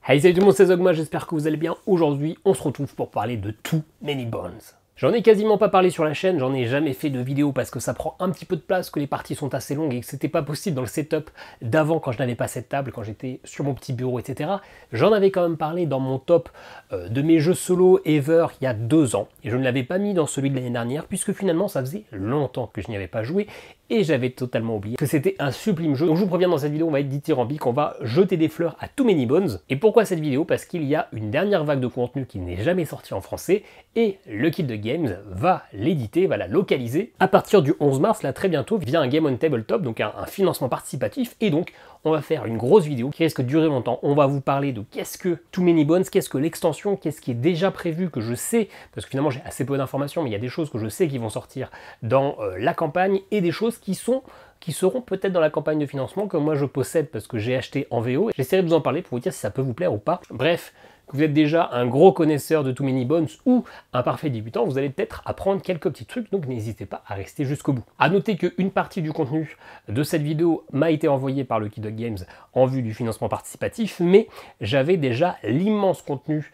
Hey salut tout le monde, c'est Zogma, j'espère que vous allez bien. Aujourd'hui, on se retrouve pour parler de Too Many Bones. J'en ai quasiment pas parlé sur la chaîne, j'en ai jamais fait de vidéo parce que ça prend un petit peu de place, que les parties sont assez longues et que c'était pas possible dans le setup d'avant quand je n'avais pas cette table, quand j'étais sur mon petit bureau, etc. J'en avais quand même parlé dans mon top de mes jeux solo ever il y a 2 ans et je ne l'avais pas mis dans celui de l'année dernière puisque finalement ça faisait longtemps que je n'y avais pas joué et j'avais totalement oublié que c'était un sublime jeu. Donc je vous préviens, dans cette vidéo on va être dithyrambique, on va jeter des fleurs à Too Many Bones. Et pourquoi cette vidéo? Parce qu'il y a une dernière vague de contenu qui n'est jamais sortie en français et Lucky Duck Games va l'éditer, va la localiser à partir du 11 mars, là très bientôt, via un Game on Tabletop, donc un financement participatif. Et donc on va faire une grosse vidéo qui risque de durer longtemps. On va vous parler de qu'est-ce que Too Many Bones, qu'est-ce que l'extension, qu'est-ce qui est déjà prévu, que je sais, parce que finalement j'ai assez peu d'informations, mais il y a des choses que je sais qui vont sortir dans la campagne et des choses qui seront peut-être dans la campagne de financement que moi je possède parce que j'ai acheté en VO. J'essaierai de vous en parler pour vous dire si ça peut vous plaire ou pas. Bref, que vous êtes déjà un gros connaisseur de Too Many Bones ou un parfait débutant, vous allez peut-être apprendre quelques petits trucs, donc n'hésitez pas à rester jusqu'au bout. A noter qu'une partie du contenu de cette vidéo m'a été envoyée par Lucky Duck Games en vue du financement participatif, mais j'avais déjà l'immense contenu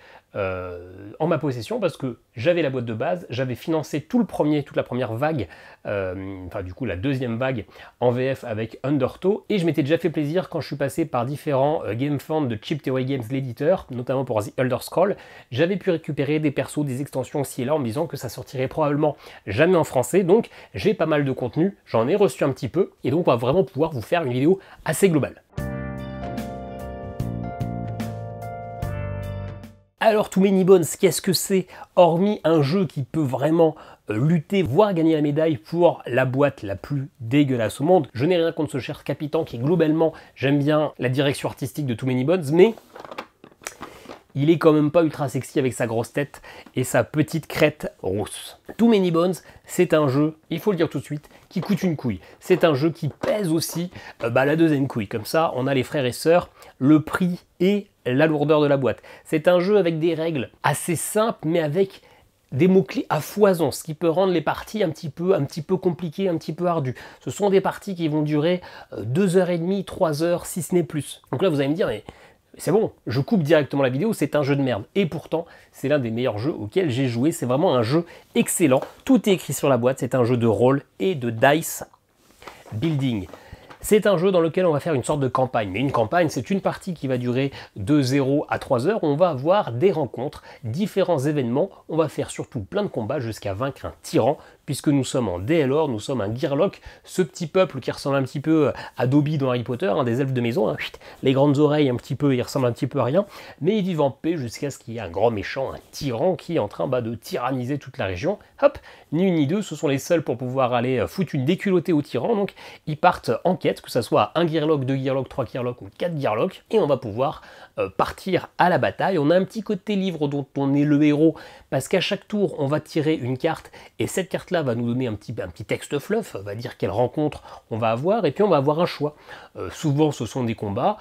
en ma possession parce que j'avais la boîte de base, j'avais financé toute la première vague, enfin du coup la deuxième vague en VF avec Undertow, et je m'étais déjà fait plaisir quand je suis passé par différents game fans de Chip Theory Games, l'éditeur, notamment pour The Elder Scrolls. J'avais pu récupérer des persos, des extensions aussi et là en me disant que ça sortirait probablement jamais en français, donc j'ai pas mal de contenu, j'en ai reçu un petit peu, et donc on va vraiment pouvoir vous faire une vidéo assez globale. Alors Too Many Bones, qu'est-ce que c'est? Hormis un jeu qui peut vraiment lutter, voire gagner la médaille pour la boîte la plus dégueulasse au monde, je n'ai rien contre ce cher Capitan qui globalement, j'aime bien la direction artistique de Too Many Bones, mais il est quand même pas ultra sexy avec sa grosse tête et sa petite crête rousse. Too Many Bones, c'est un jeu, il faut le dire tout de suite, qui coûte une couille. C'est un jeu qui pèse aussi la deuxième couille. Comme ça, on a les frères et sœurs, le prix et la lourdeur de la boîte. C'est un jeu avec des règles assez simples, mais avec des mots-clés à foison, ce qui peut rendre les parties un petit peu compliquées, un petit peu ardues. Ce sont des parties qui vont durer 2h30, 3h, si ce n'est plus. Donc là, vous allez me dire, mais c'est bon, je coupe directement la vidéo, c'est un jeu de merde. Et pourtant, c'est l'un des meilleurs jeux auxquels j'ai joué. C'est vraiment un jeu excellent. Tout est écrit sur la boîte. C'est un jeu de rôle et de dice building. C'est un jeu dans lequel on va faire une sorte de campagne. Mais une campagne, c'est une partie qui va durer de 0 à 3 heures. On va avoir des rencontres, différents événements. On va faire surtout plein de combats jusqu'à vaincre un tyran, puisque nous sommes en Délor, nous sommes un Gearlock, ce petit peuple qui ressemble un petit peu à Dobby dans Harry Potter, des elfes de maison, les grandes oreilles un petit peu, ils ressemblent un petit peu à rien, mais ils vivent en paix jusqu'à ce qu'il y ait un grand méchant, un tyran qui est en train de tyranniser toute la région. Hop, ni une ni deux, ce sont les seuls pour pouvoir aller foutre une déculottée au tyran, donc ils partent en quête, que ce soit un Gearlock, 2 Gearlock, 3 Gearlock ou 4 Gearlock, et on va pouvoir partir à la bataille. On a un petit côté livre dont on est le héros, parce qu'à chaque tour, on va tirer une carte, et cette carte-là va nous donner un petit texte fluff, va dire quelle rencontre on va avoir, et puis on va avoir un choix. Souvent, ce sont des combats,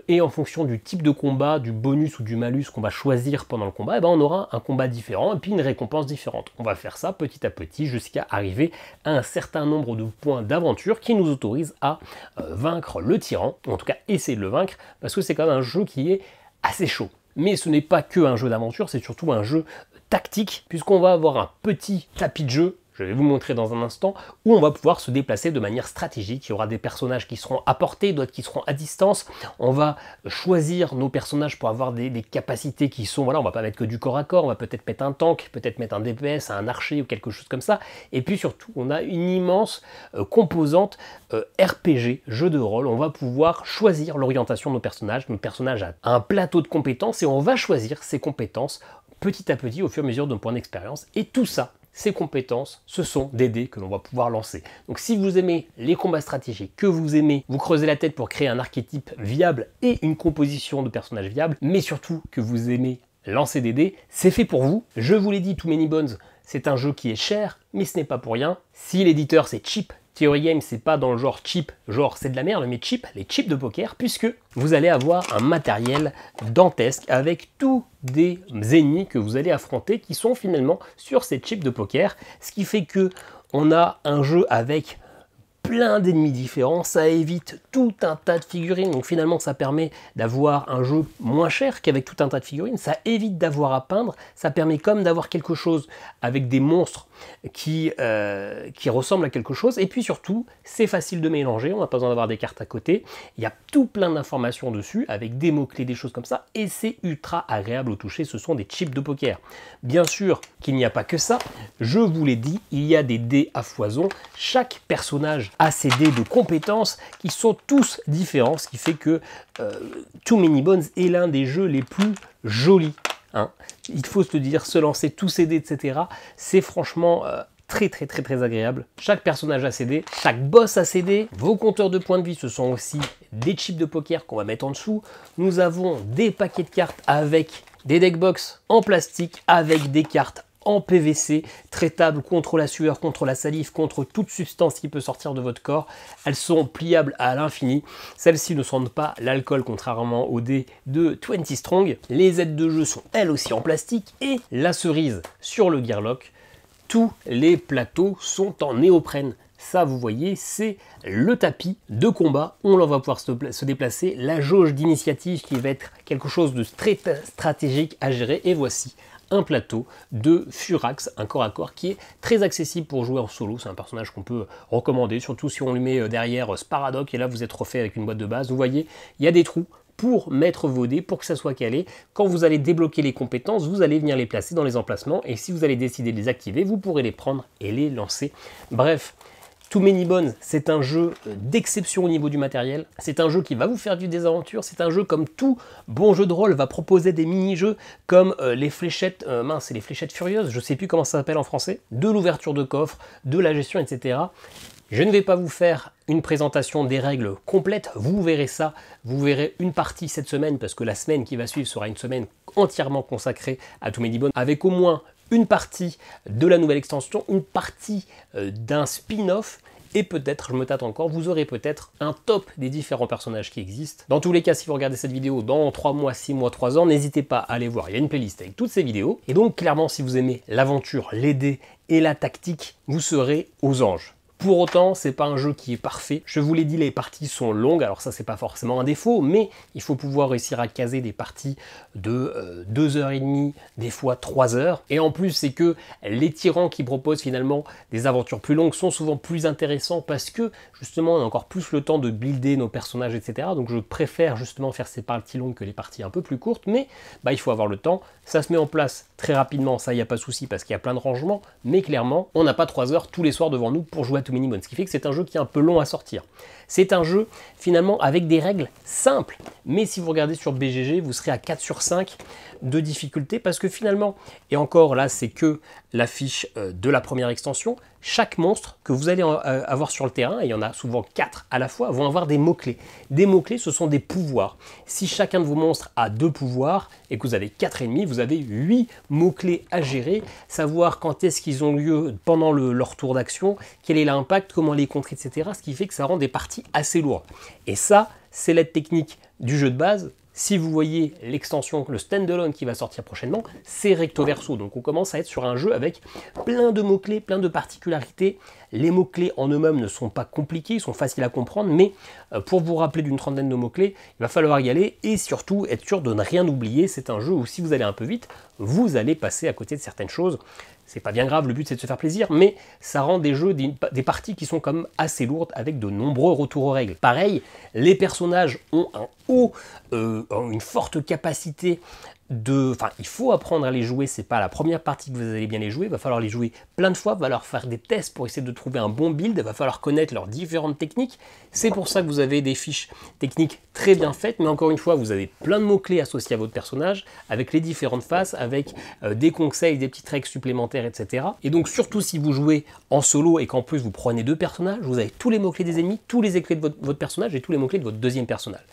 et en fonction du type de combat, du bonus ou du malus qu'on va choisir pendant le combat, on aura un combat différent, et puis une récompense différente. On va faire ça petit à petit, jusqu'à arriver à un certain nombre de points d'aventure qui nous autorisent à vaincre le tyran, ou en tout cas essayer de le vaincre, parce que c'est quand même un jeu qui est assez chaud. Mais ce n'est pas que un jeu d'aventure, c'est surtout un jeu tactique, puisqu'on va avoir un petit tapis de jeu, je vais vous montrer dans un instant, où on va pouvoir se déplacer de manière stratégique. Il y aura des personnages qui seront à portée, d'autres qui seront à distance. On va choisir nos personnages pour avoir des capacités qui sont, voilà, on va pas mettre que du corps à corps, on va peut-être mettre un tank, peut-être mettre un DPS, un archer ou quelque chose comme ça. Et puis surtout, on a une immense composante RPG, jeu de rôle. On va pouvoir choisir l'orientation de nos personnages. Notre personnage a un plateau de compétences et on va choisir ses compétences petit à petit au fur et à mesure de nos points d'expérience. Et tout ça, ces compétences, ce sont des dés que l'on va pouvoir lancer. Donc si vous aimez les combats stratégiques, que vous aimez vous creuser la tête pour créer un archétype viable et une composition de personnages viable, mais surtout que vous aimez lancer des dés, c'est fait pour vous. Je vous l'ai dit, Too Many Bones, c'est un jeu qui est cher, mais ce n'est pas pour rien. Si l'éditeur c'est Chip Theory Games, c'est pas dans le genre cheap, genre c'est de la merde, mais cheap, les chips de poker, puisque vous allez avoir un matériel dantesque avec tous des ennemis que vous allez affronter qui sont finalement sur ces chips de poker, ce qui fait que on a un jeu avec plein d'ennemis différents, ça évite tout un tas de figurines, donc finalement ça permet d'avoir un jeu moins cher qu'avec tout un tas de figurines, ça évite d'avoir à peindre, ça permet comme d'avoir quelque chose avec des monstres qui ressemblent à quelque chose, et puis surtout c'est facile de mélanger, on n'a pas besoin d'avoir des cartes à côté, il y a tout plein d'informations dessus, avec des mots-clés, des choses comme ça, et c'est ultra agréable au toucher, ce sont des chips de poker. Bien sûr qu'il n'y a pas que ça, je vous l'ai dit, il y a des dés à foison, chaque personnage a ses dés de compétences qui sont tous différents, ce qui fait que Too Many Bones est l'un des jeux les plus jolis. Hein. Il faut se le dire, se lancer tous ses dés, etc. C'est franchement très agréable. Chaque personnage a ses dés, chaque boss a ses dés. Vos compteurs de points de vie, ce sont aussi des chips de poker qu'on va mettre en dessous. Nous avons des paquets de cartes avec des deckbox en plastique, avec des cartes en PVC, traitables contre la sueur, contre la salive, contre toute substance qui peut sortir de votre corps. Elles sont pliables à l'infini. Celles-ci ne sentent pas l'alcool, contrairement aux dés de 20 Strong. Les aides de jeu sont elles aussi en plastique. Et la cerise sur le Gearlock, tous les plateaux sont en néoprène. Ça, vous voyez, c'est le tapis de combat. On va pouvoir se déplacer. La jauge d'initiative qui va être quelque chose de très stratégique à gérer. Et voici un plateau de Furax, un corps à corps qui est très accessible pour jouer en solo. C'est un personnage qu'on peut recommander, surtout si on lui met derrière Sparadoc, et là vous êtes refait avec une boîte de base. Vous voyez, il y a des trous pour mettre vos dés, pour que ça soit calé. Quand vous allez débloquer les compétences, vous allez venir les placer dans les emplacements, et si vous allez décider de les activer, vous pourrez les prendre et les lancer. Bref, Too Many Bones, c'est un jeu d'exception au niveau du matériel, c'est un jeu qui va vous faire vivre des aventures, c'est un jeu comme tout bon jeu de rôle va proposer des mini-jeux comme les fléchettes, c'est les fléchettes furieuses, je ne sais plus comment ça s'appelle en français, de l'ouverture de coffre, de la gestion, etc. Je ne vais pas vous faire une présentation des règles complètes, vous verrez ça, vous verrez une partie cette semaine, parce que la semaine qui va suivre sera une semaine entièrement consacrée à Too Many Bones, avec au moins une partie de la nouvelle extension, une partie d'un spin-off, et peut-être, je me tâte encore, vous aurez peut-être un top des différents personnages qui existent. Dans tous les cas, si vous regardez cette vidéo dans 3 mois, 6 mois, 3 ans, n'hésitez pas à aller voir, il y a une playlist avec toutes ces vidéos. Et donc, clairement, si vous aimez l'aventure, les dés et la tactique, vous serez aux anges. Pour autant, c'est pas un jeu qui est parfait. Je vous l'ai dit, les parties sont longues, alors ça c'est pas forcément un défaut, mais il faut pouvoir réussir à caser des parties de 2h30, des fois 3 heures. Et en plus, c'est que les tyrans qui proposent finalement des aventures plus longues sont souvent plus intéressants parce que justement on a encore plus le temps de builder nos personnages, etc. Donc je préfère justement faire ces parties longues que les parties un peu plus courtes, mais il faut avoir le temps. Ça se met en place très rapidement, ça il n'y a pas de souci parce qu'il y a plein de rangements, mais clairement, on n'a pas 3 heures tous les soirs devant nous pour jouer à Too Many Bones, ce qui fait que c'est un jeu qui est un peu long à sortir. C'est un jeu finalement avec des règles simples, mais si vous regardez sur BGG, vous serez à 4 sur 5 de difficulté parce que finalement, et encore là c'est que la fiche de la première extension, chaque monstre que vous allez avoir sur le terrain, et il y en a souvent 4 à la fois, vont avoir des mots-clés. Des mots-clés, ce sont des pouvoirs. Si chacun de vos monstres a 2 pouvoirs et que vous avez 4 ennemis, vous avez 8 mots-clés à gérer, savoir quand est-ce qu'ils ont lieu pendant leur tour d'action, quel est l'impact, comment les contrer, etc. Ce qui fait que ça rend des parties assez lourdes. Et ça, c'est l'aide technique du jeu de base. Si vous voyez l'extension, le standalone qui va sortir prochainement, c'est recto verso. Donc on commence à être sur un jeu avec plein de mots-clés, plein de particularités. Les mots-clés en eux-mêmes ne sont pas compliqués, ils sont faciles à comprendre, mais pour vous rappeler d'une trentaine de mots-clés, il va falloir y aller et surtout être sûr de ne rien oublier. C'est un jeu où si vous allez un peu vite, vous allez passer à côté de certaines choses. C'est pas bien grave, le but c'est de se faire plaisir, mais ça rend des jeux, des parties qui sont quand même assez lourdes avec de nombreux retours aux règles. Pareil, les personnages ont une forte capacité il faut apprendre à les jouer, c'est pas la première partie que vous allez bien les jouer, il va falloir les jouer plein de fois, il va falloir faire des tests pour essayer de trouver un bon build, il va falloir connaître leurs différentes techniques. C'est pour ça que vous avez des fiches techniques très bien faites, mais encore une fois, vous avez plein de mots-clés associés à votre personnage, avec les différentes faces, avec des conseils, des petites règles supplémentaires, etc. Et donc surtout si vous jouez en solo et qu'en plus vous prenez 2 personnages, vous avez tous les mots-clés des ennemis, tous les mots-clés de votre personnage et tous les mots-clés de votre deuxième personnage.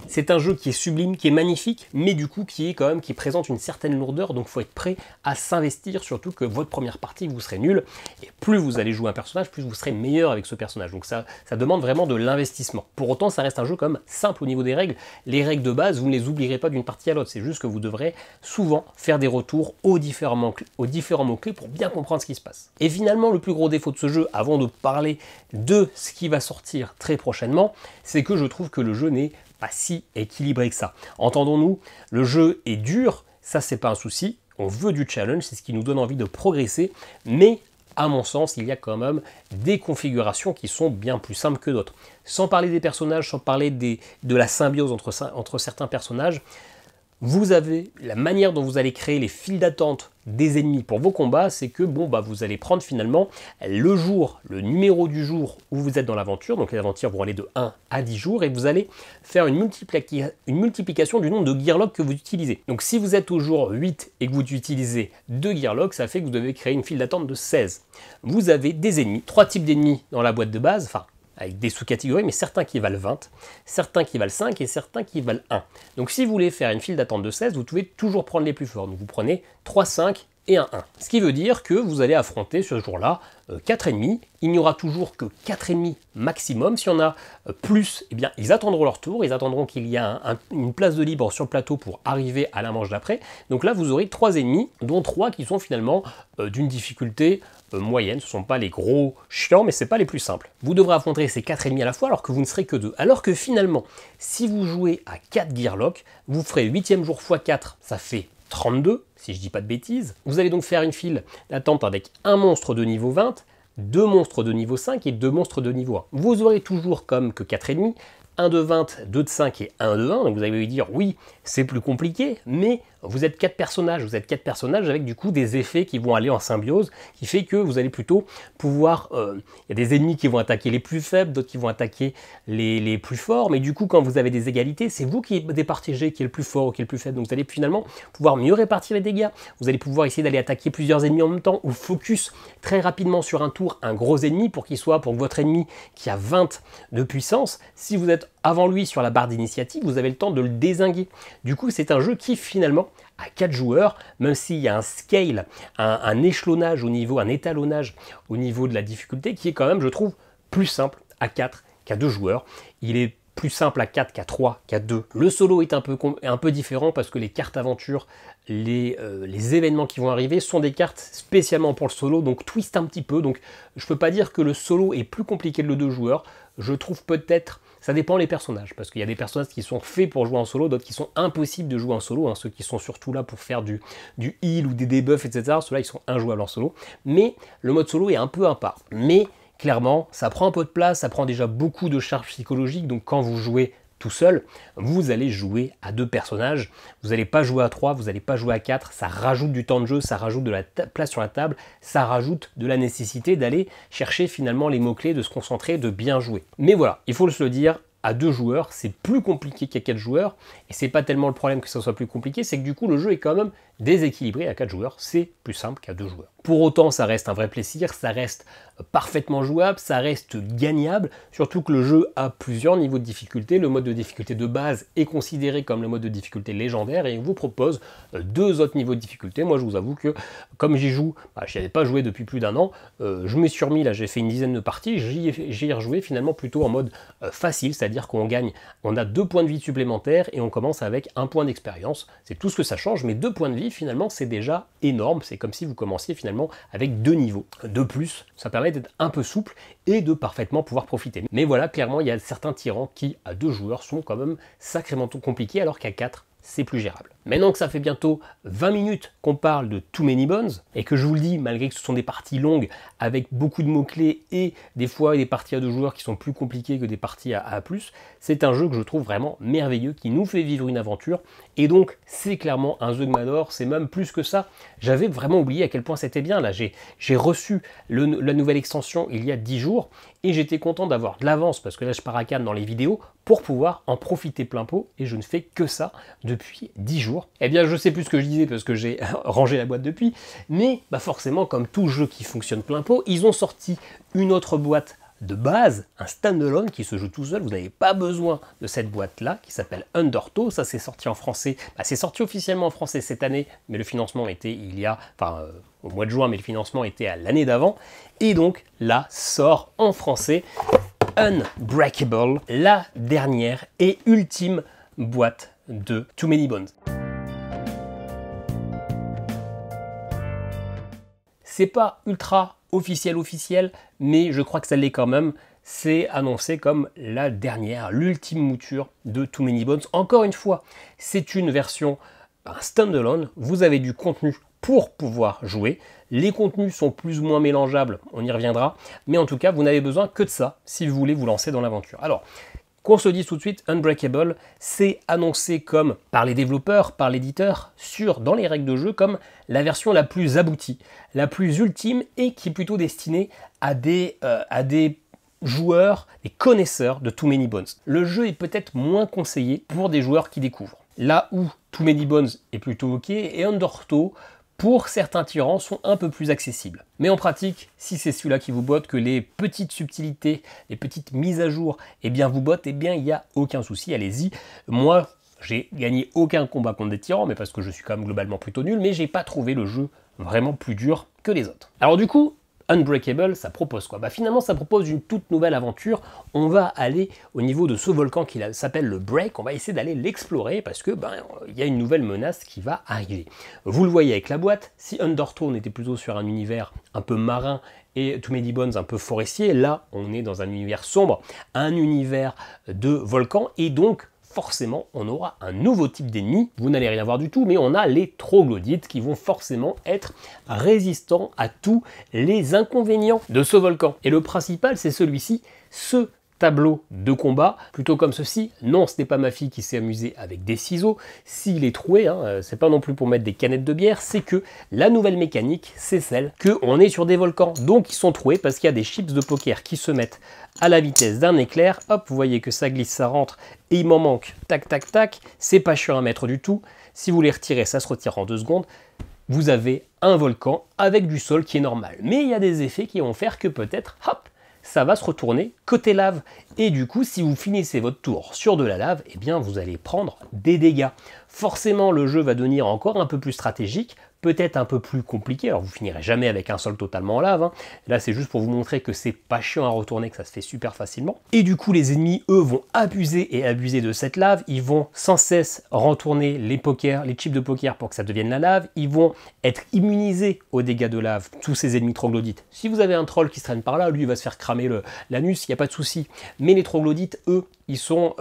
C'est un jeu qui est sublime, qui est magnifique, mais du coup qui est quand même, qui présente une certaine lourdeur, donc il faut être prêt à s'investir, surtout que votre première partie, vous serez nul, et plus vous allez jouer un personnage, plus vous serez meilleur avec ce personnage. Donc ça demande vraiment de l'investissement. Pour autant, ça reste un jeu comme simple au niveau des règles. Les règles de base, vous ne les oublierez pas d'une partie à l'autre, c'est juste que vous devrez souvent faire des retours aux différents mots-clés pour bien comprendre ce qui se passe. Et finalement, le plus gros défaut de ce jeu, avant de parler de ce qui va sortir très prochainement, c'est que je trouve que le jeu n'est pas si équilibré que ça. Entendons-nous, le jeu est dur, ça c'est pas un souci, on veut du challenge, c'est ce qui nous donne envie de progresser, mais à mon sens, il y a quand même des configurations qui sont bien plus simples que d'autres. Sans parler des personnages, sans parler de la symbiose entre certains personnages, vous avez la manière dont vous allez créer les files d'attente des ennemis pour vos combats, c'est que vous allez prendre finalement le numéro du jour où vous êtes dans l'aventure, donc les aventures vont aller de 1 à 10 jours, et vous allez faire une multiplication du nombre de gearlocks que vous utilisez. Donc si vous êtes au jour 8 et que vous utilisez 2 gearlocks, ça fait que vous devez créer une file d'attente de 16. Vous avez des ennemis, 3 types d'ennemis dans la boîte de base, enfin avec des sous-catégories, mais certains qui valent 20, certains qui valent 5 et certains qui valent 1. Donc si vous voulez faire une file d'attente de 16, vous pouvez toujours prendre les plus forts. Donc vous prenez 3, 5 et un 1. Ce qui veut dire que vous allez affronter ce jour-là 4 ennemis. Il n'y aura toujours que 4 ennemis maximum. Si on a plus, eh bien, ils attendront leur tour. Ils attendront qu'il y ait une place de libre sur le plateau pour arriver à la manche d'après. Donc là, vous aurez 3 ennemis, dont 3 qui sont finalement d'une difficulté moyenne. Ce ne sont pas les gros chiants, mais ce n'est pas les plus simples. Vous devrez affronter ces 4 ennemis à la fois, alors que vous ne serez que 2. Alors que finalement, si vous jouez à 4 gearlocks, vous ferez 8e jour x 4, ça fait 32, si je dis pas de bêtises. Vous allez donc faire une file d'attente avec un monstre de niveau 20, 2 monstres de niveau 5 et 2 monstres de niveau 1. Vous aurez toujours comme que 4 ennemis, 1 de 20, 2 de 5 et 1 de 1. Donc vous allez lui dire, oui, c'est plus compliqué, mais vous êtes 4 personnages. Vous êtes 4 personnages avec du coup des effets qui vont aller en symbiose, qui fait que vous allez plutôt pouvoir... Il y a des ennemis qui vont attaquer les plus faibles, d'autres qui vont attaquer les plus forts, mais du coup, quand vous avez des égalités, c'est vous qui départagez qui est le plus fort ou qui est le plus faible. Donc vous allez finalement pouvoir mieux répartir les dégâts. Vous allez pouvoir essayer d'aller attaquer plusieurs ennemis en même temps, ou focus très rapidement sur un tour un gros ennemi pour qu'il soit, pour votre ennemi qui a 20 de puissance, si vous êtes avant lui sur la barre d'initiative, vous avez le temps de le dézinguer. Du coup, c'est un jeu qui finalement, à 4 joueurs, même s'il y a un scale, un échelonnage au niveau, un étalonnage au niveau de la difficulté qui est quand même, je trouve, plus simple à 4 qu'à 2 joueurs. Il est plus simple à 4 qu'à 3, qu'à 2. Le solo est un peu différent parce que les cartes aventure, les événements qui vont arriver sont des cartes spécialement pour le solo, donc twist un petit peu. Donc je ne peux pas dire que le solo est plus compliqué que le 2 joueurs. Je trouve peut-être... Ça dépend les personnages, parce qu'il y a des personnages qui sont faits pour jouer en solo, d'autres qui sont impossibles de jouer en solo, hein, ceux qui sont surtout là pour faire du heal ou des debuffs, etc. Ceux-là, ils sont injouables en solo. Mais le mode solo est un peu à part. Mais clairement, ça prend un peu de place, ça prend déjà beaucoup de charge psychologique, donc quand vous jouez tout seul, vous allez jouer à 2 personnages, vous n'allez pas jouer à 3, vous n'allez pas jouer à 4, ça rajoute du temps de jeu, ça rajoute de la place sur la table, ça rajoute de la nécessité d'aller chercher finalement les mots-clés, de se concentrer, de bien jouer. Mais voilà, il faut se le dire, à 2 joueurs, c'est plus compliqué qu'à 4 joueurs, et c'est pas tellement le problème que ça soit plus compliqué, c'est que du coup le jeu est quand même déséquilibré à 4 joueurs, c'est plus simple qu'à 2 joueurs. Pour autant, ça reste un vrai plaisir, ça reste parfaitement jouable, ça reste gagnable, surtout que le jeu a plusieurs niveaux de difficulté. Le mode de difficulté de base est considéré comme le mode de difficulté légendaire et il vous propose 2 autres niveaux de difficulté. Moi, je vous avoue que comme j'y joue, je n'y avais pas joué depuis plus d'1 an, je me suis remis, là j'ai fait une dizaine de parties, j'y ai rejoué finalement plutôt en mode facile, c'est-à-dire qu'on gagne, on a 2 points de vie supplémentaires et on commence avec 1 point d'expérience. C'est tout ce que ça change, mais 2 points de vie, finalement, c'est déjà énorme. C'est comme si vous commenciez finalement avec 2 niveaux. De plus, ça permet d'être un peu souple et de parfaitement pouvoir profiter. Mais voilà, clairement, il y a certains tyrans qui, à 2 joueurs, sont quand même sacrément compliqués, alors qu'à 4, c'est plus gérable. Maintenant que ça fait bientôt 20 minutes qu'on parle de Too Many Bones, et que je vous le dis, malgré que ce sont des parties longues, avec beaucoup de mots-clés, et des fois des parties à 2 joueurs qui sont plus compliquées que des parties à plus, c'est un jeu que je trouve vraiment merveilleux, qui nous fait vivre une aventure, et donc c'est clairement un jeu que m'adore, c'est même plus que ça. J'avais vraiment oublié à quel point c'était bien, là j'ai reçu la nouvelle extension il y a 10 jours, et j'étais content d'avoir de l'avance, parce que là je pars à Cannes dans les vidéos, pour pouvoir en profiter plein pot, et je ne fais que ça depuis 10 jours. Eh bien, je sais plus ce que je disais parce que j'ai rangé la boîte depuis, mais forcément, comme tout jeu qui fonctionne plein pot, ils ont sorti une autre boîte de base, un standalone qui se joue tout seul. Vous n'avez pas besoin de cette boîte-là qui s'appelle Undertow. Ça, c'est sorti en français. C'est sorti officiellement en français cette année, mais le financement était au mois de juin, mais le financement était à l'année d'avant. Et donc là, sort en français Unbreakable, la dernière et ultime boîte de Too Many Bones. C'est pas ultra officiel, mais je crois que ça l'est quand même. C'est annoncé comme la dernière, l'ultime mouture de Too Many Bones. Encore une fois, c'est une version standalone. Vous avez du contenu pour pouvoir jouer. Les contenus sont plus ou moins mélangeables, on y reviendra. Mais en tout cas, vous n'avez besoin que de ça si vous voulez vous lancer dans l'aventure. Alors, qu'on se dise tout de suite, Unbreakable, c'est annoncé comme, par les développeurs, par l'éditeur, dans les règles de jeu, comme la version la plus aboutie, la plus ultime et qui est plutôt destinée à des joueurs, des connaisseurs de Too Many Bones. Le jeu est peut-être moins conseillé pour des joueurs qui découvrent. Là où Too Many Bones est plutôt ok, et Undertow, pour certains tyrans, sont un peu plus accessibles. Mais en pratique, si c'est celui-là qui vous botte, que les petites subtilités, les petites mises à jour, vous bottent, il n'y a aucun souci, allez-y. Moi, j'ai gagné aucun combat contre des tyrans, mais parce que je suis quand même globalement plutôt nul, mais j'ai pas trouvé le jeu vraiment plus dur que les autres. Alors du coup, Unbreakable, ça propose quoi? Finalement, ça propose une toute nouvelle aventure. On va aller au niveau de ce volcan qui s'appelle le Break. On va essayer d'aller l'explorer parce que il y a une nouvelle menace qui va arriver. Vous le voyez avec la boîte. Si Undertow, on était plutôt sur un univers un peu marin et Too Many Bones un peu forestier, là, on est dans un univers sombre, un univers de volcan et donc forcément, on aura un nouveau type d'ennemi. Vous n'allez rien voir du tout, mais on a les troglodytes qui vont forcément être résistants à tous les inconvénients de ce volcan. Et le principal, c'est celui-ci, ce tableau de combat, plutôt comme ceci. Non, ce n'est pas ma fille qui s'est amusée avec des ciseaux. S'il est troué, c'est pas non plus pour mettre des canettes de bière, c'est que la nouvelle mécanique, c'est celle qu'on est sur des volcans. Donc ils sont troués parce qu'il y a des chips de poker qui se mettent à la vitesse d'un éclair. Hop, vous voyez que ça glisse, ça rentre, et il m'en manque. Tac, tac, tac. C'est pas chiant à mettre du tout. Si vous les retirez, ça se retire en 2 secondes. Vous avez un volcan avec du sol qui est normal. Mais il y a des effets qui vont faire que peut-être, hop, ça va se retourner côté lave. Et du coup, si vous finissez votre tour sur de la lave, vous allez prendre des dégâts. Forcément, le jeu va devenir encore un peu plus stratégique, peut-être un peu plus compliqué. Alors, vous finirez jamais avec un sol totalement en lave. Là, c'est juste pour vous montrer que c'est pas chiant à retourner, que ça se fait super facilement. Et du coup, les ennemis, eux, vont abuser de cette lave. Ils vont sans cesse retourner les chips de poker pour que ça devienne la lave. Ils vont être immunisés aux dégâts de lave, tous ces ennemis troglodytes. Si vous avez un troll qui se traîne par là, lui, il va se faire cramer l'anus, il n'y a pas de souci. Mais les troglodytes, eux, ils sont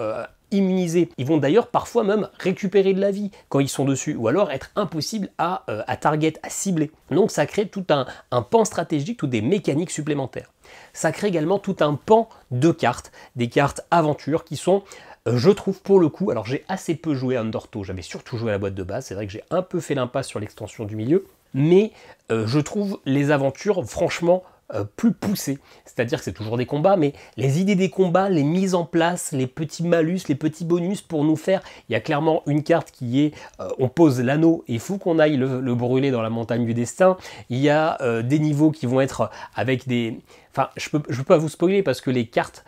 immunisés. Ils vont d'ailleurs parfois même récupérer de la vie quand ils sont dessus, ou alors être impossibles à target, à cibler. Donc ça crée tout un pan stratégique, toutes des mécaniques supplémentaires. Ça crée également tout un pan de cartes, des cartes aventures qui sont, je trouve pour le coup, alors j'ai assez peu joué à Undertow, j'avais surtout joué à la boîte de base, c'est vrai que j'ai un peu fait l'impasse sur l'extension du milieu, mais je trouve les aventures franchement plus poussé, c'est-à-dire que c'est toujours des combats, mais les idées des combats, les mises en place, les petits malus, les petits bonus pour nous faire, il y a clairement une carte qui est, on pose l'anneau et il faut qu'on aille le brûler dans la montagne du destin, il y a des niveaux qui vont être avec des... Enfin, je peux pas vous spoiler parce que les cartes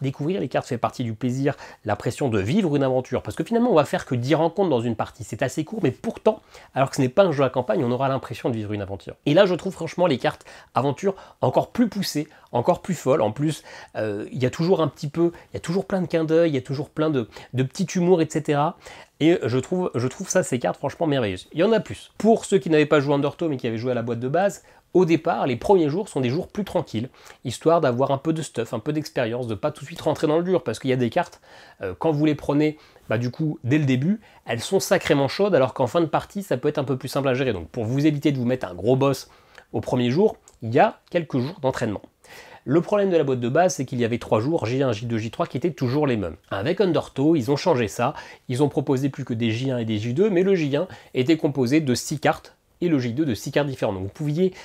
découvrir les cartes fait partie du plaisir, la pression de vivre une aventure. Parce que finalement, on va faire que 10 rencontres dans une partie. C'est assez court, mais pourtant, alors que ce n'est pas un jeu à campagne, on aura l'impression de vivre une aventure. Et là, je trouve franchement les cartes aventure encore plus poussées, encore plus folles. En plus, il y a toujours plein de clins d'œil, il y a toujours plein de petits humours, etc. Et je trouve ça, ces cartes, franchement merveilleuses. Il y en a plus. Pour ceux qui n'avaient pas joué à Undertow, mais qui avaient joué à la boîte de base, au départ, les premiers jours sont des jours plus tranquilles, histoire d'avoir un peu de stuff, un peu d'expérience, de pas tout de suite rentrer dans le dur, parce qu'il y a des cartes, quand vous les prenez, du coup, dès le début, elles sont sacrément chaudes, alors qu'en fin de partie, ça peut être un peu plus simple à gérer. Donc pour vous éviter de vous mettre un gros boss au premier jour, il y a quelques jours d'entraînement. Le problème de la boîte de base, c'est qu'il y avait 3 jours, J1, J2, J3, qui étaient toujours les mêmes. Avec Undertow, ils ont changé ça, ils ont proposé plus que des J1 et des J2, mais le J1 était composé de 6 cartes, et le J2 de 6 cartes différentes. Donc vous pouviez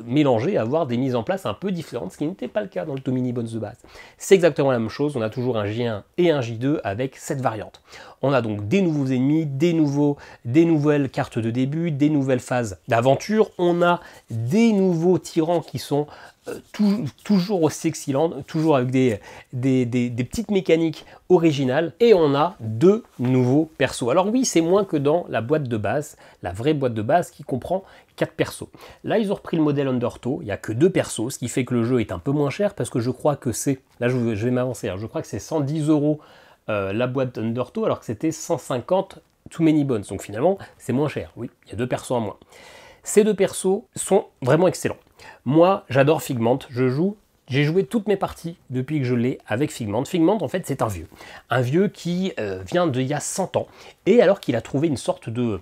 mélanger, avoir des mises en place un peu différentes, ce qui n'était pas le cas dans le Too Many Bones de base. C'est exactement la même chose, on a toujours un J1 et un J2 avec cette variante. On a donc des nouveaux ennemis, des nouvelles cartes de début, des nouvelles phases d'aventure, on a des nouveaux tyrans qui sont toujours aussi excellent, toujours avec des petites mécaniques originales. Et on a 2 nouveaux persos. Alors oui, c'est moins que dans la boîte de base, la vraie boîte de base qui comprend 4 persos. Là, ils ont repris le modèle Undertow, il n'y a que 2 persos, ce qui fait que le jeu est un peu moins cher, parce que je crois que c'est, là je vais m'avancer, je crois que c'est 110 € la boîte Undertow, alors que c'était 150 Too Many Bones. Donc finalement, c'est moins cher. Oui, il y a 2 persos en moins. Ces 2 persos sont vraiment excellents. Moi, j'adore Figment. J'ai joué toutes mes parties depuis que je l'ai avec Figment. Figment, en fait, c'est un vieux. Un vieux qui vient d'il y a 100 ans. Et alors qu'il a trouvé une sorte de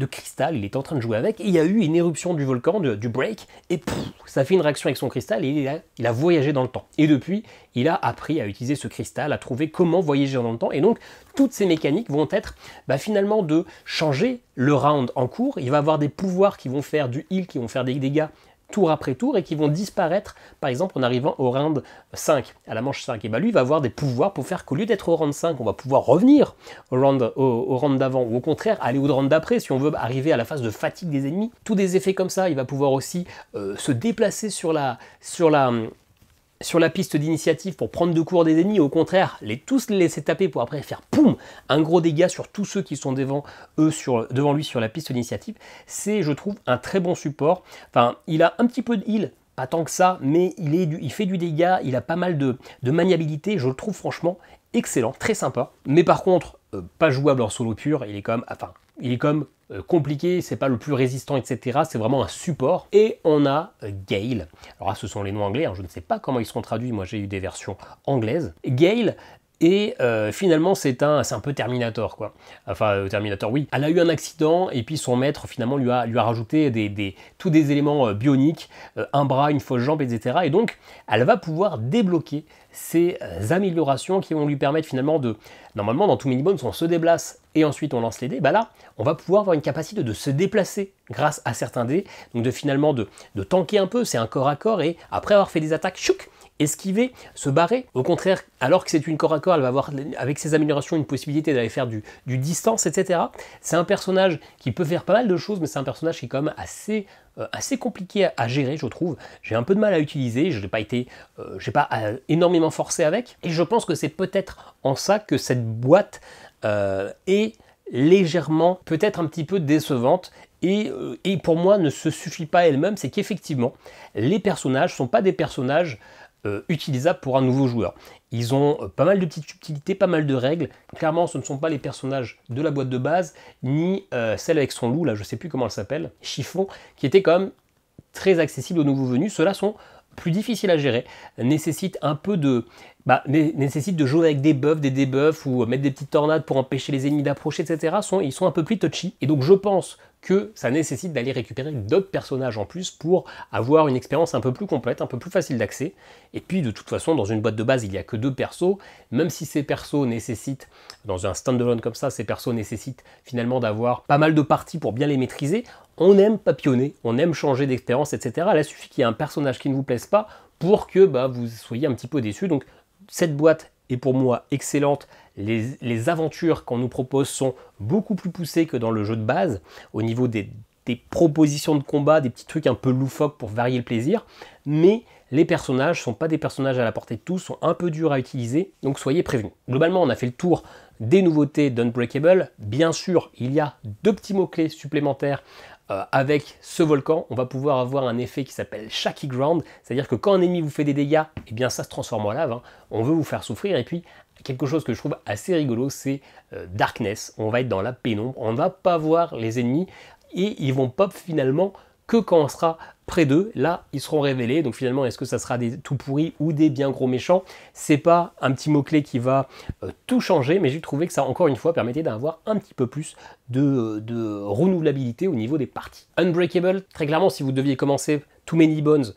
cristal, il était en train de jouer avec, et il y a eu une éruption du volcan, du break, et ça fait une réaction avec son cristal, et il a voyagé dans le temps. Et depuis, il a appris à utiliser ce cristal, à trouver comment voyager dans le temps. Et donc, toutes ces mécaniques vont être finalement de changer le round en cours. Il va avoir des pouvoirs qui vont faire du heal, qui vont faire des dégâts tour après tour et qui vont disparaître, par exemple en arrivant au round 5, à la manche 5. Et lui, il va avoir des pouvoirs pour faire qu'au lieu d'être au round 5, on va pouvoir revenir au round d'avant, ou au contraire, aller au round d'après, si on veut arriver à la phase de fatigue des ennemis. Tous des effets comme ça, il va pouvoir aussi se déplacer sur la piste d'initiative pour prendre de court des ennemis, au contraire, tous les laisser taper pour après faire poum, un gros dégât sur tous ceux qui sont devant lui sur la piste d'initiative. C'est, je trouve, un très bon support. Enfin, il a un petit peu de heal, pas tant que ça, mais il fait du dégât, il a pas mal de maniabilité, je le trouve franchement excellent, très sympa. Mais par contre, pas jouable en solo pur, il est comme compliqué, c'est pas le plus résistant, etc. C'est vraiment un support. Et on a Gale. Alors là, ce sont les noms anglais, je ne sais pas comment ils seront traduits, moi j'ai eu des versions anglaises. Gale, et finalement c'est un peu Terminator, quoi. Enfin, Terminator, oui. Elle a eu un accident, et puis son maître finalement lui a rajouté tous des éléments bioniques, un bras, une fausse jambe, etc. Et donc, elle va pouvoir débloquer ces améliorations qui vont lui permettre finalement de... Normalement, dans Too Many Bones, on se déplace et ensuite on lance les dés. Là, on va pouvoir avoir une capacité de se déplacer grâce à certains dés, donc de tanker un peu, c'est un corps à corps, et après avoir fait des attaques, chouk, esquiver, se barrer. Au contraire, alors que c'est une corps à corps, elle va avoir, avec ses améliorations, une possibilité d'aller faire du distance, etc. C'est un personnage qui peut faire pas mal de choses, mais c'est un personnage qui est quand même assez compliqué à gérer, je trouve. J'ai un peu de mal à utiliser, je n'ai pas énormément forcé avec, et je pense que c'est peut-être en ça que cette boîte est légèrement, peut-être un petit peu décevante, et pour moi ne se suffit pas elle-même. C'est qu'effectivement, les personnages ne sont pas des personnages utilisables pour un nouveau joueur. Ils ont pas mal de petites subtilités, pas mal de règles. Clairement, ce ne sont pas les personnages de la boîte de base, ni celle avec son loup, là je sais plus comment elle s'appelle, Chiffon, qui était quand même très accessible aux nouveaux venus. Ceux-là sont plus difficiles à gérer, nécessitent un peu de... nécessitent de jouer avec des buffs, des debuffs, ou mettre des petites tornades pour empêcher les ennemis d'approcher, etc. Ils sont un peu plus touchy, et donc je pense que ça nécessite d'aller récupérer d'autres personnages en plus pour avoir une expérience un peu plus complète, un peu plus facile d'accès. Et puis de toute façon, dans une boîte de base, il n'y a que 2 persos, même si ces persos nécessitent, dans un standalone comme ça, ces persos nécessitent finalement d'avoir pas mal de parties pour bien les maîtriser. On aime papillonner, on aime changer d'expérience, etc. Là, il suffit qu'il y ait un personnage qui ne vous plaise pas pour que vous soyez un petit peu déçu. Donc cette boîte est pour moi excellente. Les aventures qu'on nous propose sont beaucoup plus poussées que dans le jeu de base, au niveau des propositions de combat, des petits trucs un peu loufoques pour varier le plaisir, mais les personnages ne sont pas des personnages à la portée de tous, sont un peu durs à utiliser, donc soyez prévenus. Globalement, on a fait le tour des nouveautés d'Unbreakable. Bien sûr, il y a 2 petits mots-clés supplémentaires. Avec ce volcan, on va pouvoir avoir un effet qui s'appelle Shaky Ground, c'est-à-dire que quand un ennemi vous fait des dégâts, eh bien ça se transforme en lave, on veut vous faire souffrir. Et puis quelque chose que je trouve assez rigolo, c'est Darkness. On va être dans la pénombre, on ne va pas voir les ennemis, et ils vont pop finalement que quand on sera près d'eux. Là, ils seront révélés. Donc finalement, est-ce que ça sera des tout pourris ou des bien gros méchants? C'est pas un petit mot-clé qui va tout changer, mais j'ai trouvé que ça, encore une fois, permettait d'avoir un petit peu plus de renouvelabilité au niveau des parties. Unbreakable, très clairement, si vous deviez commencer Too Many Bones,